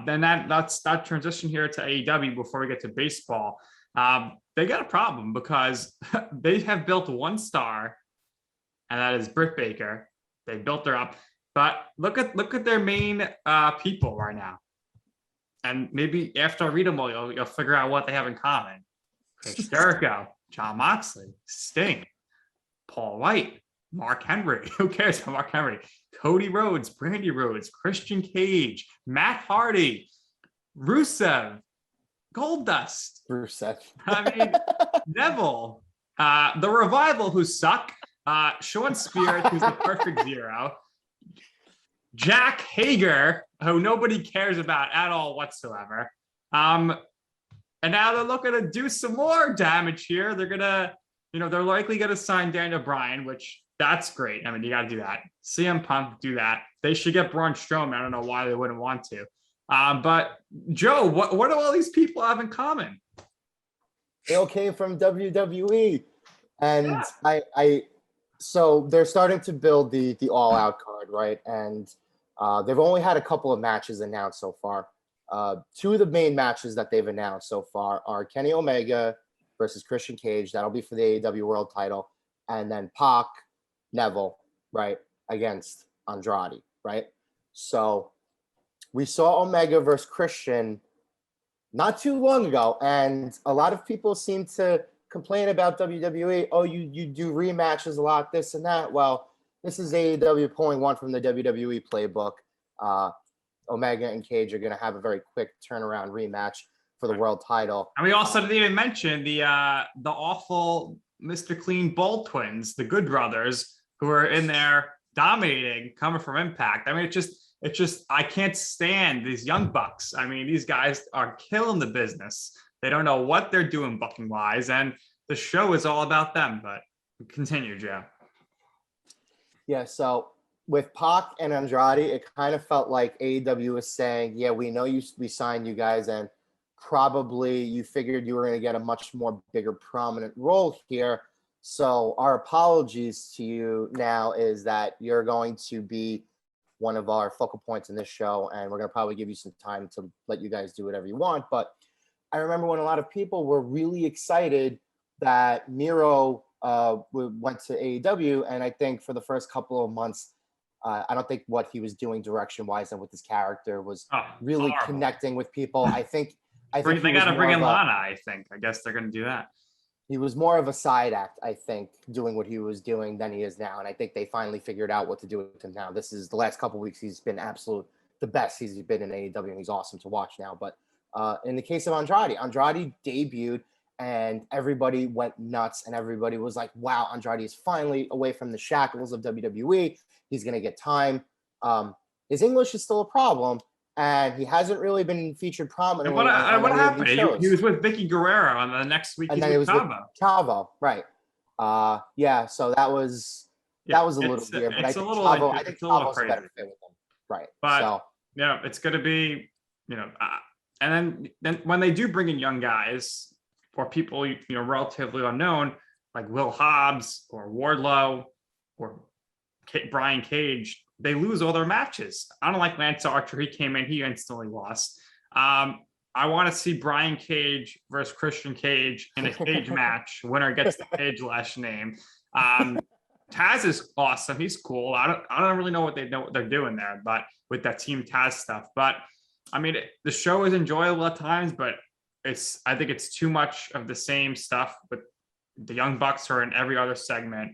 then that transition here to AEW before we get to baseball. They got a problem because they have built one star, and that is Britt Baker. They built her up, but look at their main people right now. And maybe after I read them all, you'll figure out what they have in common. Chris Jericho, Jon Moxley, Sting, Paul White, Mark Henry. Who cares about Mark Henry? Cody Rhodes, Brandy Rhodes, Christian Cage, Matt Hardy, Rusev, Goldust. Rusev. I mean, Neville, the Revival, who suck. Sean Spears, who's the perfect zero. Jack Hager, who nobody cares about at all whatsoever. And now they're looking to do some more damage here. They're gonna, they're likely gonna sign Daniel Bryan, which that's great. I mean, you got to do that. CM Punk, do that. They should get Braun Strowman. I don't know why they wouldn't want to. But Joe, what do all these people have in common? They all came from WWE, and so they're starting to build the all out card, right? And they've only had a couple of matches announced so far. Two of the main matches that they've announced so far are Kenny Omega versus Christian Cage. That'll be for the AEW World Title, and then Pac, Neville, right, against Andrade, right? So we saw Omega versus Christian not too long ago, and a lot of people seem to complain about WWE. Oh, you do rematches a lot, this and that. Well, this is AEW pulling one from the WWE playbook. Omega and Cage are going to have a very quick turnaround rematch for the world title. And we also didn't even mention the awful Mr. Clean Bull twins, the Good Brothers, who are in there dominating, coming from Impact. I mean, it's just I can't stand these young bucks. I mean, these guys are killing the business. They don't know what they're doing booking wise, and the show is all about them. But continue, Joe. Yeah, so with Pac and Andrade, it kind of felt like AEW was saying, yeah, we know we signed you guys, and probably you figured you were going to get a much more bigger prominent role here. So our apologies to you now is that you're going to be one of our focal points in this show, and we're going to probably give you some time to let you guys do whatever you want. But I remember when a lot of people were really excited that Miro went to AEW, and I think for the first couple of months, I don't think what he was doing direction-wise and with his character was really horrible. Connecting with people. I think they got to bring in Lana. I guess they're going to do that. He was more of a side act, I think, doing what he was doing than he is now. And I think they finally figured out what to do with him now. This is the last couple of weeks. He's been the best he's been in AEW, and he's awesome to watch now. But in the case of Andrade debuted, and everybody went nuts, and everybody was like, wow, Andrade is finally away from the shackles of WWE. He's going to get time. His English is still a problem, and he hasn't really been featured prominently. What happened? He was with Vicky Guerrero on the next week. And then he was with Chavo, right? Yeah. So that was a little weird, but I think Chavo's a better fit with him, right? But so it's going to be, and then when they do bring in young guys or people relatively unknown like Will Hobbs or Wardlow or Brian Cage, they lose all their matches. I don't like Lance Archer. He came in, he instantly lost. I want to see Brian Cage versus Christian Cage in a cage match. Winner gets the Cage last name. Taz is awesome. He's cool. I don't really know what they're doing there, but with that Team Taz stuff. But I mean, the show is enjoyable at times, but I think it's too much of the same stuff. But the Young Bucks are in every other segment.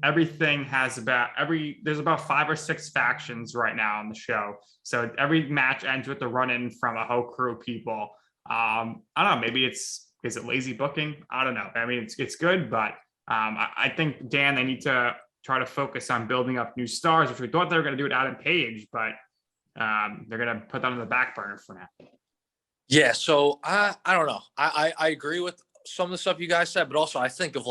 Everything has there's about 5 or 6 factions right now on the show. So every match ends with a run-in from a whole crew of people. I don't know, maybe is it lazy booking? I don't know. I mean, it's good, but I think, Dan, they need to try to focus on building up new stars, which we thought they were going to do it Adam Page, but they're going to put that on the back burner for now. Yeah, so I don't know. I agree with some of the stuff you guys said, but also I think of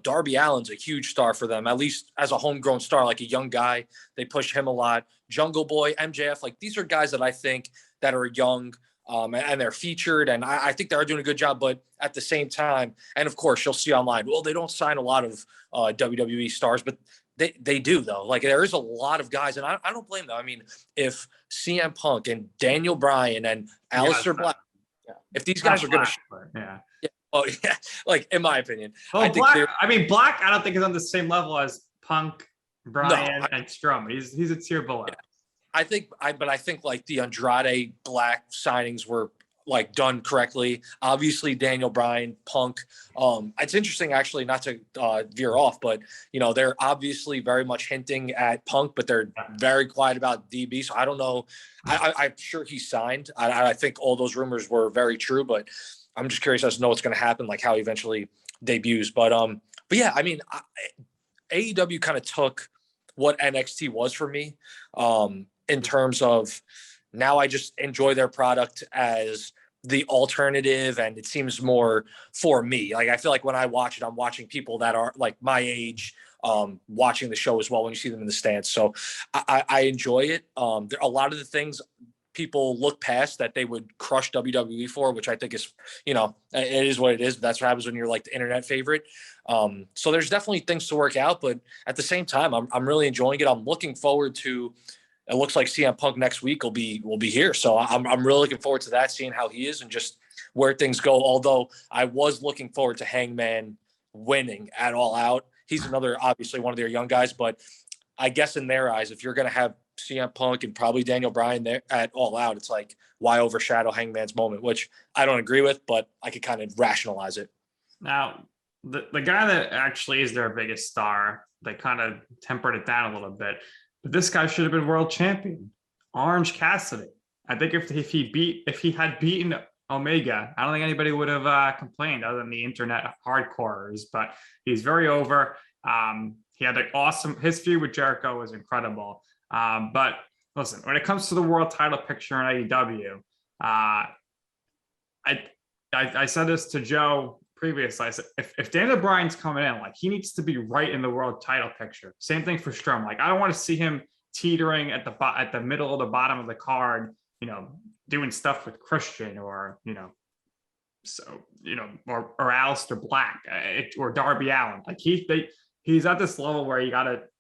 Darby Allin's a huge star for them, at least as a homegrown star, like a young guy. They push him a lot. Jungle Boy, MJF, these are guys that I think that are young and they're featured, and I think they're doing a good job. But at the same time, and of course you'll see online, well, they don't sign a lot of WWE stars, but they do though. There is a lot of guys, and I don't blame them. I mean, if CM Punk and Daniel Bryan and Aleister Black, if these guys are going to, oh yeah, in my opinion, Black. Black, I don't think is on the same level as Punk, Bryan, and Strowman. He's a tier below. Yeah. I think the Andrade Black signings were done correctly. Obviously, Daniel Bryan, Punk. It's interesting, actually, not to veer off, but they're obviously very much hinting at Punk, but they're very quiet about DB. So I don't know. I'm sure he signed. I think all those rumors were very true, but I'm just curious as to know what's going to happen, how he eventually debuts. But yeah, I mean, AEW kind of took what NXT was for me in terms of now I just enjoy their product as the alternative, and it seems more for me. I feel like when I watch it, I'm watching people that are my age watching the show as well when you see them in the stands. So I enjoy it. There a lot of the things people look past that they would crush WWE for, which I think is, it is what it is. But that's what happens when you're the internet favorite. So there's definitely things to work out, but at the same time, I'm really enjoying it. I'm looking forward to it looks like CM Punk next week will be here. So I'm really looking forward to that, seeing how he is and just where things go. Although I was looking forward to Hangman winning at All Out. He's another, obviously one of their young guys, but I guess in their eyes, if you're going to have CM Punk and probably Daniel Bryan there at All Out, it's like, why overshadow Hangman's moment, which I don't agree with, but I could kind of rationalize it. Now, the guy that actually is their biggest star, they kind of tempered it down a little bit. But this guy should have been world champion, Orange Cassidy. I think if he had beaten Omega, I don't think anybody would have complained other than the internet hardcorers. But he's very over. He had his feud with Jericho was incredible. But listen, when it comes to the world title picture in AEW, I said this to Joe previously. I said, if Daniel Bryan's coming in, like, he needs to be right in the world title picture. Same thing for Strom. Like, I don't want to see him teetering at the middle of the bottom of the card, doing stuff with Christian or or Aleister Black or Darby Allin. Like, he's at this level where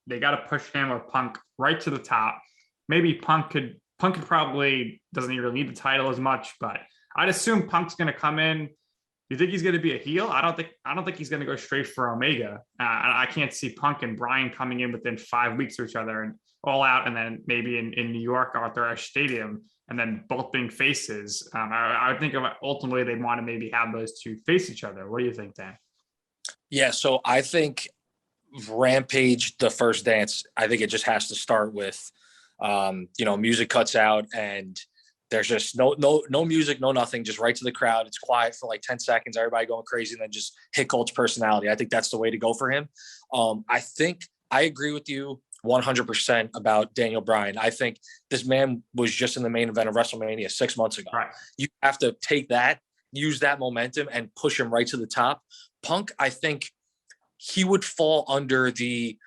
they gotta push him or Punk right to the top. Maybe Punk could probably doesn't even need the title as much, but I'd assume Punk's going to come in. You think he's going to be a heel? I don't think he's going to go straight for Omega. I can't see Punk and Bryan coming in within 5 weeks of each other and All Out, and then maybe in New York, Arthur Ashe Stadium, and then both being faces. I would think ultimately they want to maybe have those two face each other. What do you think, Dan? Yeah, so I think Rampage, the first dance, I think it just has to start with, music cuts out and there's just no music, no nothing, just right to the crowd. It's quiet for like 10 seconds, everybody going crazy, and then just hit Colt's personality. I think that's the way to go for him. I think I agree with you 100% about Daniel Bryan. I think this man was just in the main event of WrestleMania 6 months ago. Right. You have to take that, use that momentum, and push him right to the top. Punk, I think he would fall under the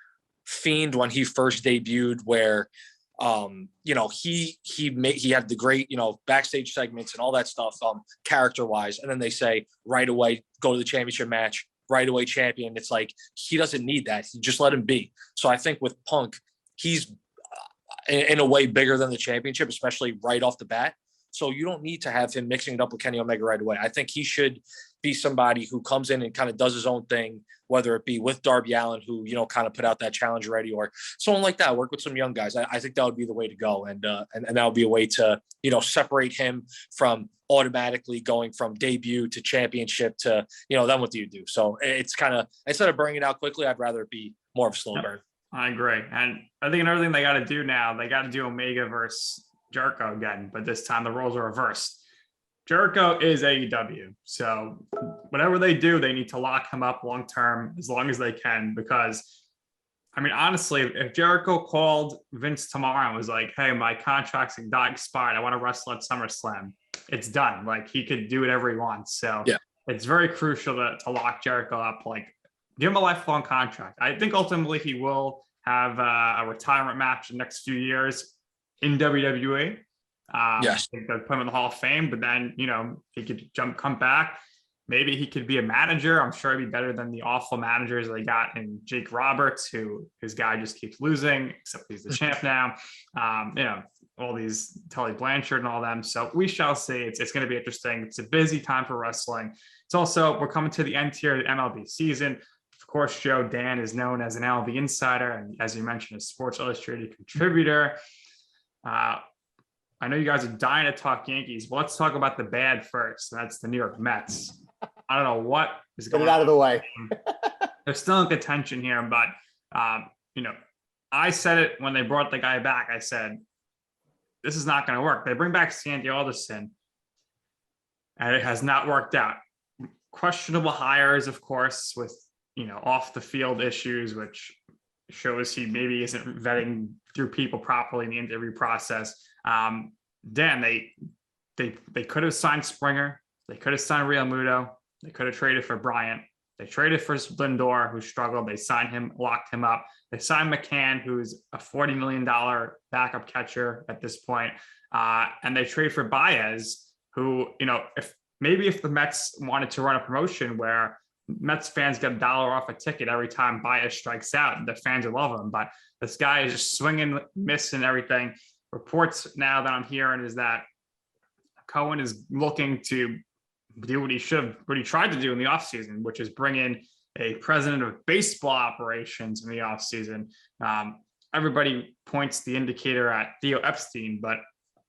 Fiend when he first debuted, where he had the great, backstage segments and all that stuff, character wise. And then they say right away, go to the championship match, right away champion. It's like, he doesn't need that. He just let him be. So I think with Punk, he's in a way bigger than the championship, especially right off the bat. So you don't need to have him mixing it up with Kenny Omega right away. I think he should be somebody who comes in and kind of does his own thing, whether it be with Darby Allin, who, kind of put out that challenge already, or someone like that, work with some young guys. I think that would be the way to go. And that would be a way to, separate him from automatically going from debut to championship to, then what do you do? So it's kind of, instead of burning it out quickly, I'd rather it be more of a slow burn. I agree. And I think another thing they got to do now, they got to do Omega versus Jericho again, but this time the roles are reversed. Jericho is AEW, so whatever they do, they need to lock him up long term as long as they can. Because, honestly, if Jericho called Vince tomorrow and was like, "Hey, my contract's not expired. I want to wrestle at SummerSlam," it's done. Like, he could do whatever he wants. So yeah, it's very crucial to lock Jericho up. Like, give him a lifelong contract. I think ultimately he will have a retirement match in the next few years in WWE. Yes. I think they'll put him in the Hall of Fame, but then, he could come back. Maybe he could be a manager. I'm sure it'd be better than the awful managers they got in Jake Roberts, who his guy just keeps losing, except he's the champ now. All these Tully Blanchard and all them. So we shall see. It's going to be interesting. It's a busy time for wrestling. It's also, we're coming to the end here of the MLB season. Of course, Joe, Dan is known as an MLB insider, and as you mentioned, a Sports Illustrated contributor. I know you guys are dying to talk Yankees, but let's talk about the bad first. That's the New York Mets. I don't know what is going on. Get it out of the way. They're still in contention here, but I said it when they brought the guy back. I said, this is not going to work. They bring back Sandy Alderson, and it has not worked out. Questionable hires, of course, with off the field issues, which shows he maybe isn't vetting through people properly in the interview process. Dan, they could have signed Springer. They could have signed Real Muto. They could have traded for Bryant. They traded for Lindor, who struggled. They signed him, locked him up. They signed McCann, who's a $40 million backup catcher at this point. And they trade for Baez, who, if the Mets wanted to run a promotion where Mets fans get $1 off a ticket every time Baez strikes out, the fans will love him. But this guy is just swinging, missing everything. reports now that I'm hearing is that Cohen is looking to do what he tried to do in the offseason, which is bring in a president of baseball operations in the offseason. Everybody points the indicator at Theo Epstein, but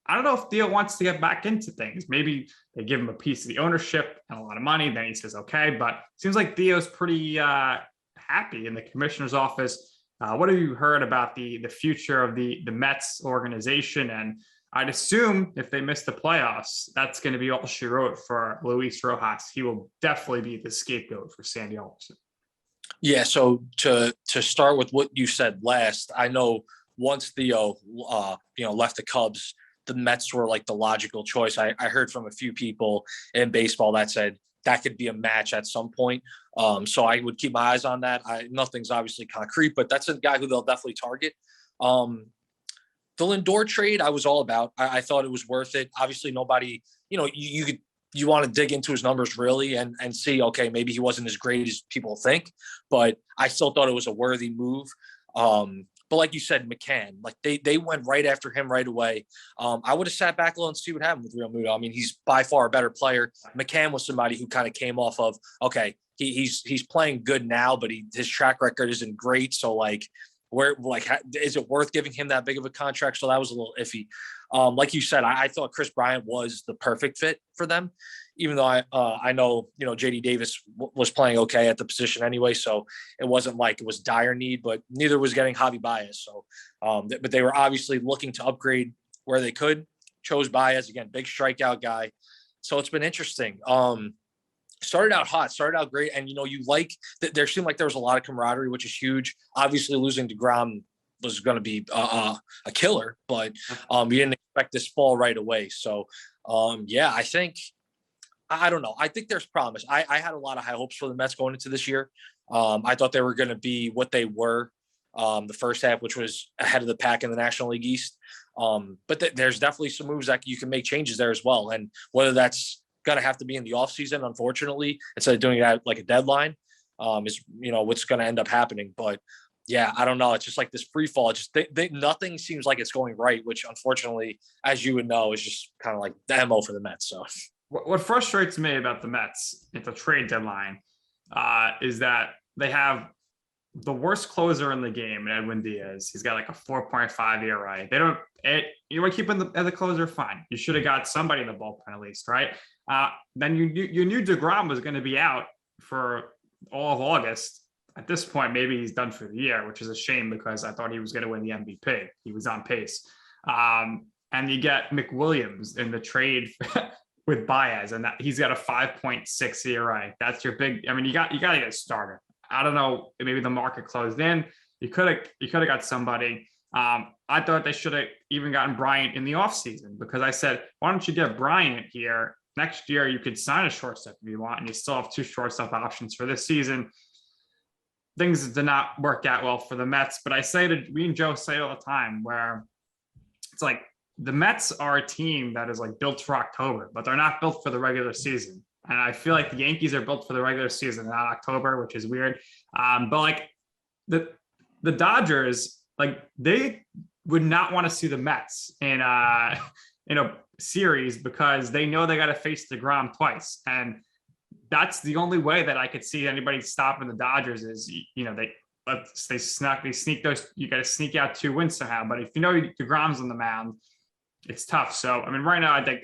I don't know if Theo wants to get back into things. Maybe they give him a piece of the ownership and a lot of money. Then he says, okay, but it seems like Theo's pretty happy in the commissioner's office. What have you heard about the future of the Mets organization? And I'd assume if they miss the playoffs, that's going to be all she wrote for Luis Rojas. He will definitely be the scapegoat for Sandy Alderson. Yeah. So to start with what you said last, I know once Theo, left the Cubs, the Mets were like the logical choice. I heard from a few people in baseball that said that could be a match at some point. So I would keep my eyes on that. Nothing's obviously concrete, but that's a guy who they'll definitely target. The Lindor trade, I was all about. I thought it was worth it. Obviously, nobody, you want to dig into his numbers really and see, okay, maybe he wasn't as great as people think, but I still thought it was a worthy move. But like you said, McCann, like they went right after him right away. I would have sat back a little and see what happened with Real Muto. I mean, he's by far a better player. McCann was somebody who kind of came off of, okay, he's playing good now, but his track record isn't great. So is it worth giving him that big of a contract? So that was a little iffy. Like you said, I thought Chris Bryant was the perfect fit for them, even though I know, JD Davis was playing okay at the position anyway. So it wasn't like it was dire need, but neither was getting Javi Baez. So, but they were obviously looking to upgrade where they could. Chose Baez, again, big strikeout guy. So it's been interesting. Started out hot, started out great. And, there seemed like there was a lot of camaraderie, which is huge. Obviously losing DeGrom was going to be a killer, but we didn't expect this fall right away. So, I don't know. I think there's promise. I had a lot of high hopes for the Mets going into this year. I thought they were going to be what they were the first half, which was ahead of the pack in the National League East. But there's definitely some moves that you can make changes there as well. And whether that's going to have to be in the offseason, unfortunately, instead of doing it at like a deadline, is what's going to end up happening. But yeah, I don't know. It's just like this free fall. It's just nothing seems like it's going right, which unfortunately, as you would know, is just kind of like the MO for the Mets. So what frustrates me about the Mets at the trade deadline is that they have the worst closer in the game, Edwin Diaz. He's got like a 4.5 ERA. You want to keep him as a closer, fine. You should have got somebody in the bullpen at least, right? Then you knew DeGrom was going to be out for all of August. At this point, maybe he's done for the year, which is a shame because I thought he was going to win the MVP. He was on pace. And you get McWilliams in the trade with Baez, and he's got a 5.6 ERA. That's your big. I mean, you got to get a starter. I don't know. Maybe the market closed in. You could have got somebody. I thought they should have even gotten Bryant in the offseason because I said, why don't you get Bryant here? Next year, you could sign a shortstop if you want, and you still have 2 shortstop options for this season. Things did not work out well for the Mets, but we and Joe say it all the time where it's like the Mets are a team that is like built for October, but they're not built for the regular season. And I feel like the Yankees are built for the regular season, not October, which is weird. But like the Dodgers, like they would not want to see the Mets in a series because they know they got to face DeGrom twice. And that's the only way that I could see anybody stopping the Dodgers is, they sneak those, you got to sneak out 2 wins somehow. But if DeGrom's on the mound, it's tough. So, I mean, right now, I think,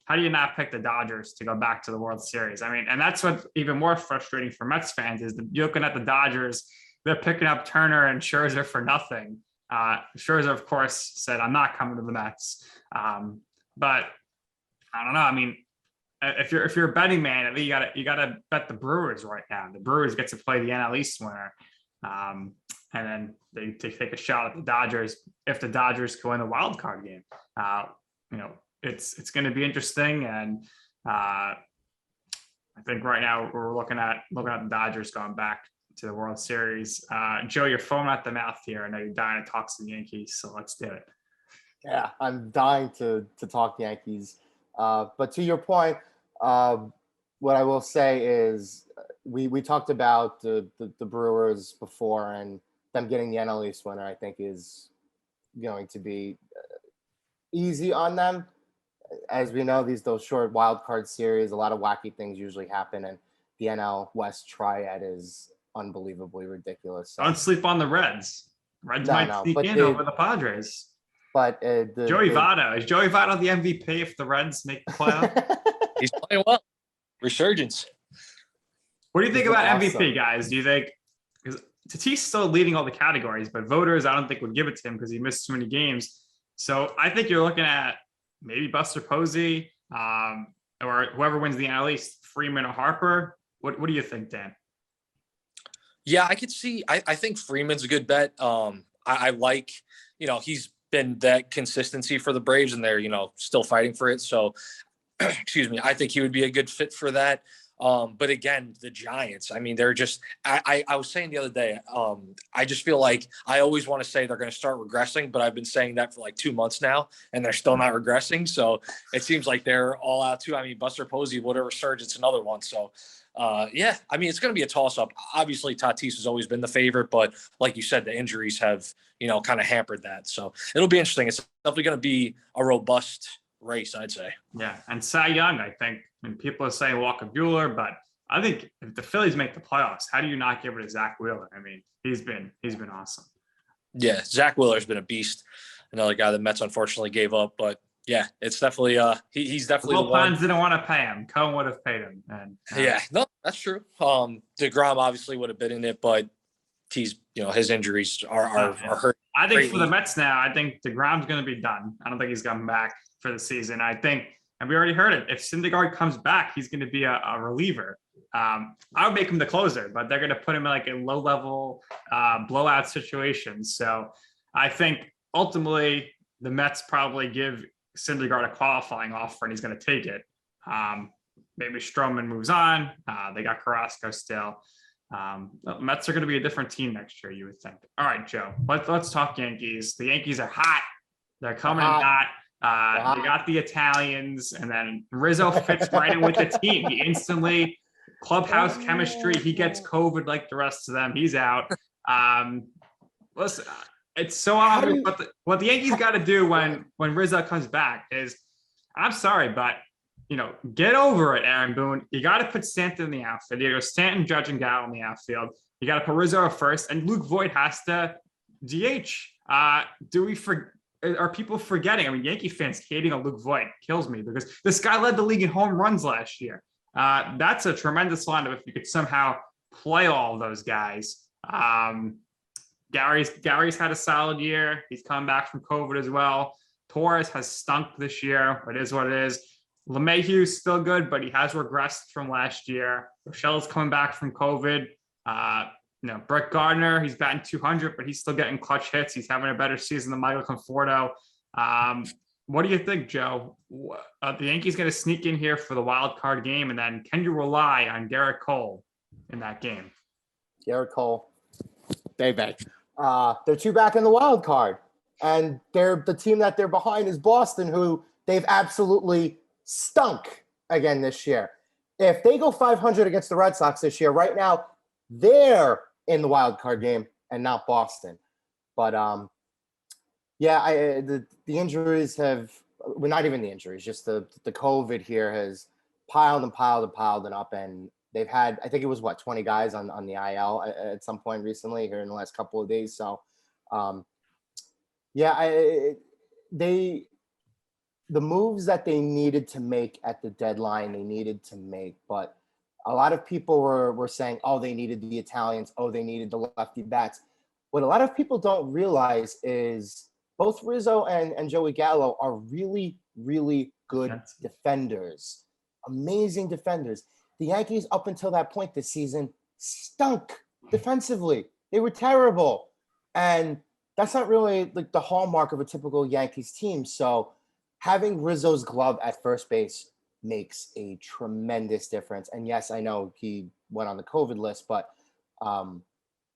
how do you not pick the Dodgers to go back to the World Series? I mean, and that's what's even more frustrating for Mets fans is you're looking at the Dodgers, they're picking up Turner and Scherzer for nothing. Scherzer, of course, said, I'm not coming to the Mets. But I don't know. I mean, if you're a betting man, you gotta bet the Brewers right now. The Brewers get to play the NL East winner. And then they take a shot at the Dodgers if the Dodgers go in the wild card game. It's going to be interesting, and I think right now we're looking at the Dodgers going back to the World Series. Joe, you're foaming at the mouth here. I know you're dying to talk to the Yankees, so let's do it. Yeah, I'm dying to talk Yankees. But to your point, what I will say is we talked about the Brewers before, and them getting the NL East winner, I think, is going to be easy on them. As we know, those short wild card series, a lot of wacky things usually happen, and the NL West triad is unbelievably ridiculous. So, Don't sleep on the Reds. Reds might no, sneak but in over the Padres. Joey the Votto. Is Joey Votto the MVP if the Reds make the playoffs? He's playing well. Resurgence. What do you think He's been about awesome. MVP, guys? Do you think, because Tatis still leading all the categories, but voters I don't think would give it to him because he missed too many games. So I think you're looking at maybe Buster Posey, or whoever wins the NL East, Freeman or Harper. What do you think, Dan? Yeah, I could see. I think Freeman's a good bet. I like, he's been that consistency for the Braves, and they're, still fighting for it. So, excuse me, I think he would be a good fit for that. But again, the Giants, I mean, they're just, I was saying the other day, I just feel like I always want to say they're going to start regressing, but I've been saying that for like 2 months now, and they're still not regressing. So it seems like they're all out too. I mean, Buster Posey, whatever surge, it's another one. So yeah, I mean, it's going to be a toss up. Obviously Tatis has always been the favorite, but like you said, the injuries have, kind of hampered that. So it'll be interesting. It's definitely going to be a robust race, I'd say. Yeah, and Cy Young, I think, and people are saying Walker Buehler, but I think if the Phillies make the playoffs, how do you not give it to Zach Wheeler? I mean, he's been awesome. Yeah, Zach Wheeler's been a beast. Another guy the Mets unfortunately gave up, but yeah, it's definitely he's definitely the one. Pines didn't want to pay him. Cohen would have paid him. And yeah, no, that's true. DeGrom obviously would have been in it, but he's his injuries are hurt. I think for the Mets now, I think DeGrom's going to be done. I don't think he's coming back for the season. I think, and we already heard it, if Syndergaard comes back, he's going to be a reliever. I would make him the closer, but they're going to put him in like a low-level blowout situation. So I think ultimately the Mets probably give Syndergaard a qualifying offer, and he's going to take it. Maybe Stroman moves on. They got Carrasco still. The Mets are going to be a different team next year, you would think. All right, Joe, let's talk Yankees. The Yankees are hot. They're coming in hot. They got the Italians, and then Rizzo fits right in with the team. He instantly clubhouse chemistry. He gets COVID like the rest of them. He's out. Listen, it's so obvious. What the Yankees got to do when Rizzo comes back is, I'm sorry, but get over it, Aaron Boone. You got to put Stanton in the outfield. You got Stanton, Judge, and Gallo in the outfield. You got to put Rizzo first, and Luke Voigt has to DH. Are people forgetting? I mean, Yankee fans hating on Luke Voigt kills me because this guy led the league in home runs last year. That's a tremendous lineup if you could somehow play all of those guys. Gary's had a solid year. He's come back from COVID as well. Torres has stunk this year. It is what it is. LeMahieu's still good, but he has regressed from last year. Rochelle's coming back from COVID. Brett Gardner, he's batting 200, but he's still getting clutch hits. He's having a better season than Michael Conforto. What do you think, Joe? The Yankees going to sneak in here for the wild card game, and then can you rely on Garrett Cole in that game? Garrett Cole, baby. They're two back in the wild card, and the team that they're behind is Boston, who they've absolutely stunk again this year. If they go 500 against the Red Sox this year, right now they're in the wild card game and not Boston. But the injuries well, not even the injuries, just the COVID here has piled up, and they've had, I think it was 20 guys on the IL at some point recently here in the last couple of days. So the moves that they needed to make at the deadline, they needed to make, but a lot of people were saying, oh, they needed the Italians. Oh, they needed the lefty bats. What a lot of people don't realize is both Rizzo and Joey Gallo are really, really good defenders, amazing defenders. The Yankees, up until that point this season, stunk defensively. They were terrible. And that's not really like the hallmark of a typical Yankees team. So having Rizzo's glove at first base makes a tremendous difference. And yes, I know he went on the COVID list, but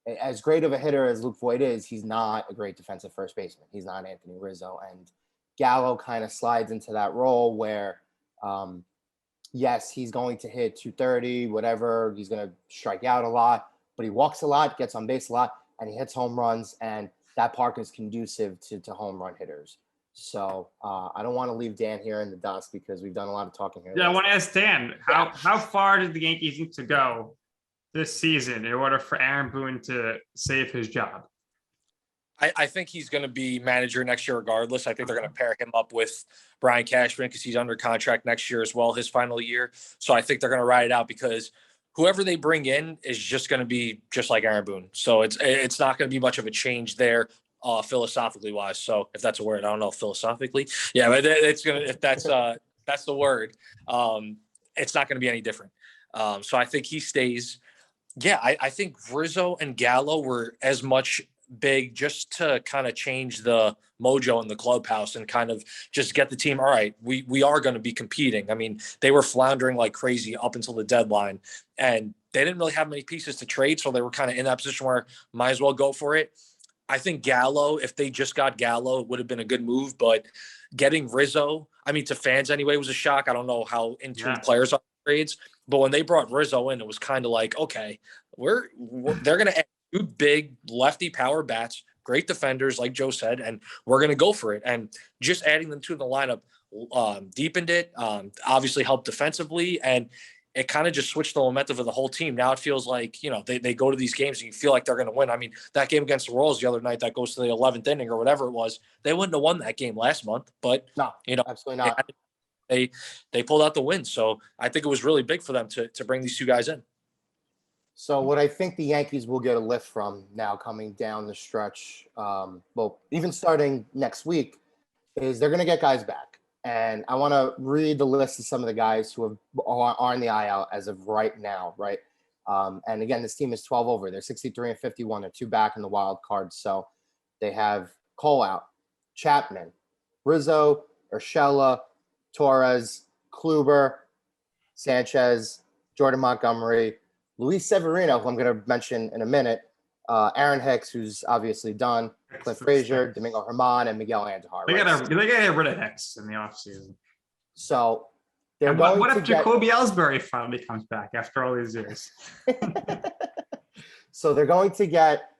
as great of a hitter as Luke Voigt is, he's not a great defensive first baseman. He's not Anthony Rizzo. And Gallo kind of slides into that role where, yes, he's going to hit 230, whatever. He's going to strike out a lot, but he walks a lot, gets on base a lot, and he hits home runs. And that park is conducive to home run hitters. So I don't want to leave Dan here in the dust because we've done a lot of talking here. Yeah, I want to ask Dan, how far did the Yankees need to go this season in order for Aaron Boone to save his job? I think he's going to be manager next year regardless. I think they're going to pair him up with Brian Cashman because he's under contract next year as well, his final year. So I think they're going to ride it out because whoever they bring in is just going to be just like Aaron Boone. So it's not going to be much of a change there philosophically wise. So if that's a word, I don't know, philosophically. Yeah, but it's going to, if that's the word, it's not going to be any different. So I think he stays. Yeah, I think Rizzo and Gallo were as much big just to kind of change the mojo in the clubhouse and kind of just get the team. All right, we are going to be competing. I mean, they were floundering like crazy up until the deadline and they didn't really have many pieces to trade. So they were kind of in that position where might as well go for it. I think Gallo, if they just got Gallo, it would have been a good move, but getting Rizzo, I mean, to fans anyway, was a shock. I don't know how in tune players are trades, but when they brought Rizzo in, it was kind of like, okay, they're going to add 2 big lefty power bats, great defenders, like Joe said, and we're going to go for it. And just adding them to the lineup deepened it, obviously helped defensively, and it kind of just switched the momentum of the whole team. Now it feels like, they go to these games and you feel like they're going to win. I mean, that game against the Royals the other night that goes to the 11th inning or whatever it was, they wouldn't have won that game last month, but no, absolutely not. They pulled out the win. So I think it was really big for them to bring these 2 guys in. So what I think the Yankees will get a lift from now coming down the stretch, even starting next week, is they're going to get guys back. And I want to read the list of some of the guys who are on the IL as of right now, right? And again, this team is 12 over. They're 63 and 51. They're 2 back in the wild card. So they have Cole out, Chapman, Rizzo, Urshela, Torres, Kluber, Sanchez, Jordan Montgomery, Luis Severino, who I'm going to mention in a minute, Aaron Hicks, who's obviously done, Cliff Frazier, Domingo Herman, and Miguel Andujar. They got to get rid of Hicks in the offseason. So what if Jacoby Ellsbury finally comes back after all these years? So they're going to get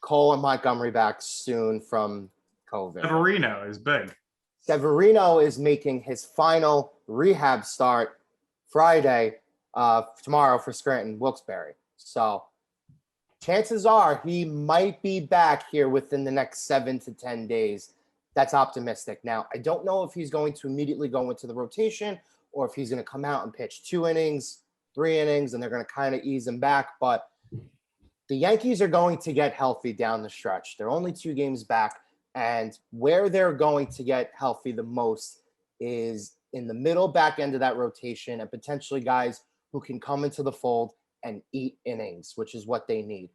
Cole and Montgomery back soon from COVID. Severino is big. Severino is making his final rehab start Friday, tomorrow for Scranton Wilkes-Barre. So chances are he might be back here within the next 7 to 10 days. That's optimistic. Now, I don't know if he's going to immediately go into the rotation or if he's going to come out and pitch 2 innings, 3 innings, and they're going to kind of ease him back. But the Yankees are going to get healthy down the stretch. They're only 2 games back. And where they're going to get healthy the most is in the middle back end of that rotation and potentially guys who can come into the fold and eat innings, which is what they need.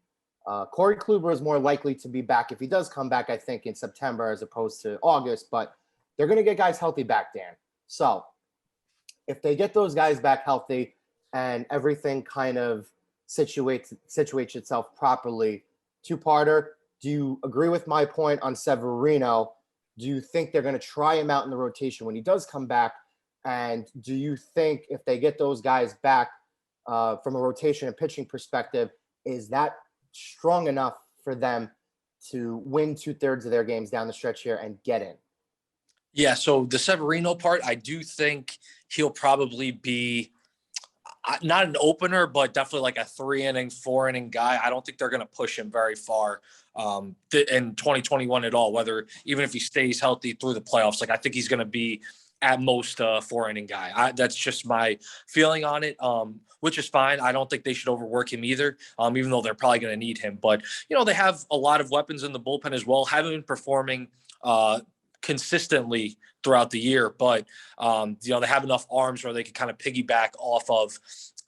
Corey Kluber is more likely to be back if he does come back, I think, in September as opposed to August, but they're going to get guys healthy back, Dan. So if they get those guys back healthy and everything kind of situates itself properly, 2-parter, do you agree with my point on Severino? Do you think they're going to try him out in the rotation when he does come back? And do you think if they get those guys back from a rotation and pitching perspective, is that strong enough for them to win 2/3 of their games down the stretch here and get in? Yeah, so the Severino part, I do think he'll probably be not an opener, but definitely like a 3-inning, 4-inning guy. I don't think they're going to push him very far in 2021 at all, even if he stays healthy through the playoffs. Like, I think he's going to be at most a 4-inning guy. That's just my feeling on it, which is fine. I don't think they should overwork him either, even though they're probably going to need him. But, they have a lot of weapons in the bullpen as well. Haven't been performing consistently throughout the year, but they have enough arms where they can kind of piggyback off of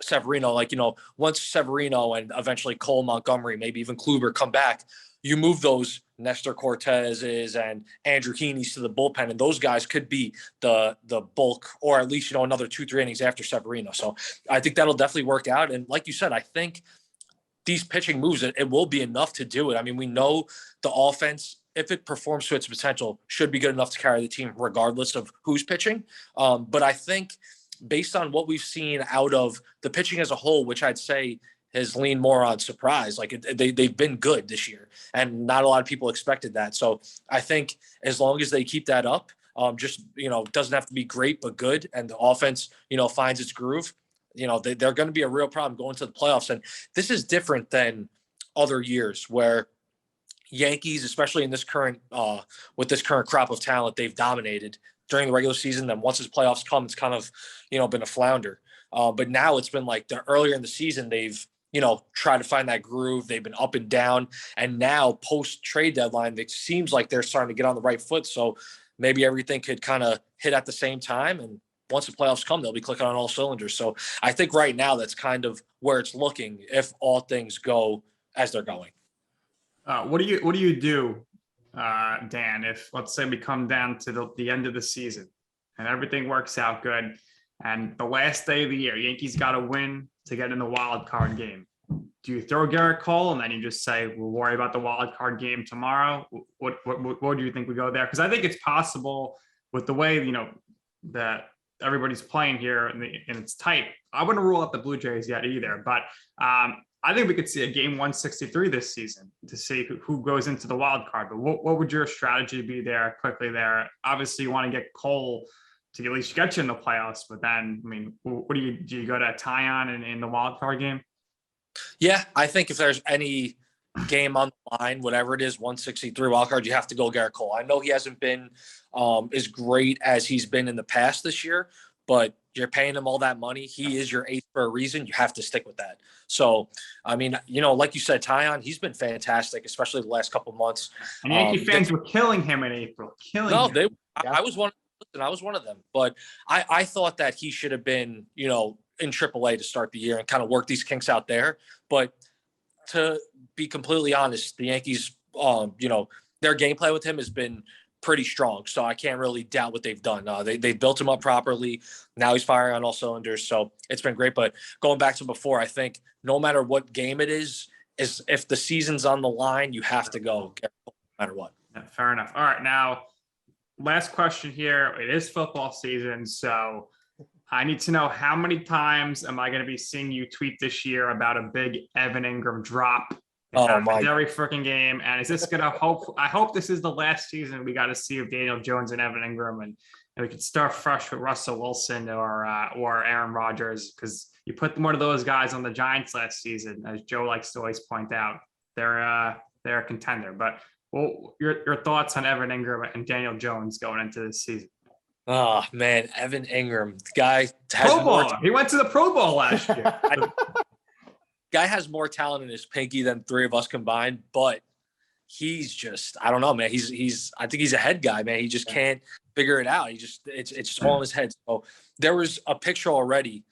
Severino. Like, once Severino and eventually Cole, Montgomery, maybe even Kluber come back, you move those Nestor Cortez's and Andrew Heaney's to the bullpen, and those guys could be the bulk, or at least, another 2-3 innings after Severino. So I think that'll definitely work out. And like you said, I think these pitching moves, it will be enough to do it. I mean, we know the offense, if it performs to its potential, should be good enough to carry the team regardless of who's pitching. But I think based on what we've seen out of the pitching as a whole, which I'd say has leaned more on surprise. Like they've been good this year, and not a lot of people expected that. So I think as long as they keep that up, just, doesn't have to be great, but good, and the offense, finds its groove, they're going to be a real problem going to the playoffs. And this is different than other years where Yankees, especially in this current with this current crop of talent, they've dominated during the regular season. Then once its playoffs come, it's kind of been a flounder. But now it's been like the earlier in the season they've tried to find that groove. They've been up and down, and now post trade deadline, it seems like they're starting to get on the right foot. So maybe everything could kind of hit at the same time, and once the playoffs come, they'll be clicking on all cylinders. So I think right now that's kind of where it's looking if all things go as they're going. What do you do, Dan, if let's say we come down to the end of the season and everything works out good, and the last day of the year, Yankees got to win to get in the wild card game? Do you throw Garrett Cole and then you just say, we'll worry about the wild card game tomorrow? What do you think we go there? Because I think it's possible with the way, that everybody's playing here and it's tight. I wouldn't rule out the Blue Jays yet either, but I think we could see a game 163 this season to see who goes into the wild card. But what would your strategy be there quickly there? Obviously, you want to get Cole to at least get you in the playoffs. But then, I mean, what do you go to Tyon in the wild card game? Yeah, I think if there's any game on the line, whatever it is, 163 wild card, you have to go Garrett Cole. I know he hasn't been as great as he's been in the past this year, but you're paying him all that money. He is your ace for a reason. You have to stick with that. So, I mean, like you said, Tyon, he's been fantastic, especially the last couple of months. And Yankee fans were killing him in April. I was one of them. But I thought that he should have been, in AAA to start the year and kind of work these kinks out there. But to be completely honest, the Yankees, their gameplay with him has been pretty strong. So I can't really doubt what they've done. They built him up properly. Now he's firing on all cylinders. So it's been great. But going back to before, I think no matter what game it is if the season's on the line, you have to go no matter what. Yeah, fair enough. All right. Now, last question here. It is football season. So I need to know, how many times am I going to be seeing you tweet this year about a big Evan Ingram drop every freaking game? And is this going to I hope this is the last season we got to see of Daniel Jones and Evan Ingram, and we could start fresh with Russell Wilson or Aaron Rodgers, because you put one of those guys on the Giants last season, as Joe likes to always point out, they're a contender. But your thoughts on Evan Ingram and Daniel Jones going into this season? Oh man, Evan Ingram, the guy has he went to the Pro Bowl last year. Guy has more talent in his pinky than three of us combined, but he's just, I don't know, man. I think he's a head guy, man. He just can't figure it out. It's just all in his head. So there was a picture already.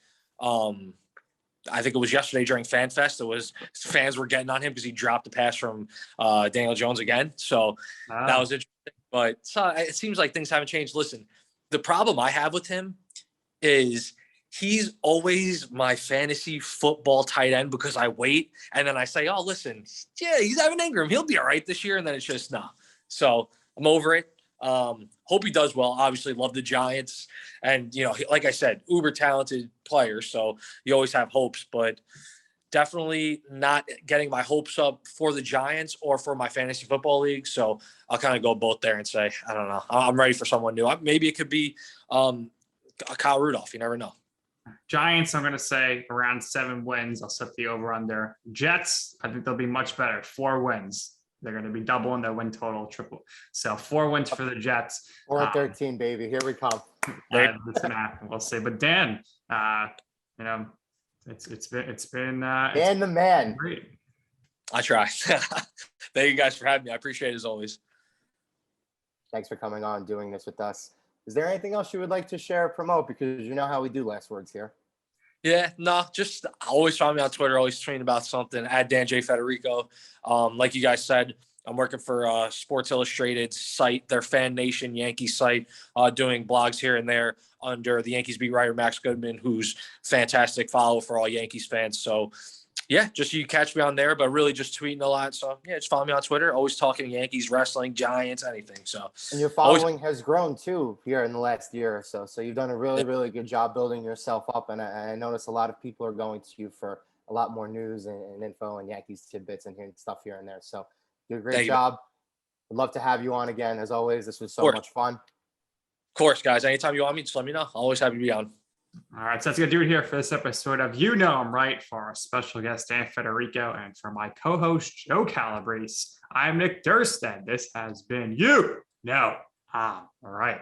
I think it was yesterday during Fan Fest. It was fans were getting on him because he dropped the pass from Daniel Jones again. So that was interesting. But it seems like things haven't changed. Listen, the problem I have with him is he's always my fantasy football tight end, because I wait and then I say, oh, listen, yeah, he's Evan Ingram. He'll be all right this year. And then it's just, nah. So I'm over it. Hope he does well. Obviously love the Giants. And, like I said, uber talented player. So you always have hopes, but definitely not getting my hopes up for the Giants or for my fantasy football league. So I'll kind of go both there and say, I don't know. I'm ready for someone new. Maybe it could be Kyle Rudolph. You never know. Giants, I'm going to say around 7 wins. I'll set the over under. Jets, I think they'll be much better. 4 wins. They're going to be doubling their win total, triple. So 4 wins for the Jets. 4-13, baby. Here we come. It's going to happen. We'll see. But Dan, it's been Dan the man. Great. I try. Thank you guys for having me. I appreciate it as always. Thanks for coming on and doing this with us. Is there anything else you would like to share or promote? Because you know how we do last words here. Yeah, no, just always find me on Twitter, always tweeting about something, at Dan Federico. Like you guys said, I'm working for Sports Illustrated's site, their Fan Nation Yankees site, doing blogs here and there under the Yankees beat writer Max Goodman, who's fantastic follow for all Yankees fans. So yeah, just you catch me on there, but really just tweeting a lot. So yeah, just follow me on Twitter. Always talking Yankees, wrestling, Giants, anything. So and your following has grown too here in the last year or so. So you've done a really, really good job building yourself up. And I notice a lot of people are going to you for a lot more news and info and Yankees tidbits and stuff here and there. So do a great Thank you. job. Would love to have you on again. As always, this was so course. much fun. Of course, guys. Anytime you want me, just let me know. Always happy to be on. All right, so that's going to do it here for this episode of You Know I'm Right, for our special guest, Dan Federico, and for my co-host, Joe Calabrese. I'm Nick Durst, and this has been You Know I'm Right.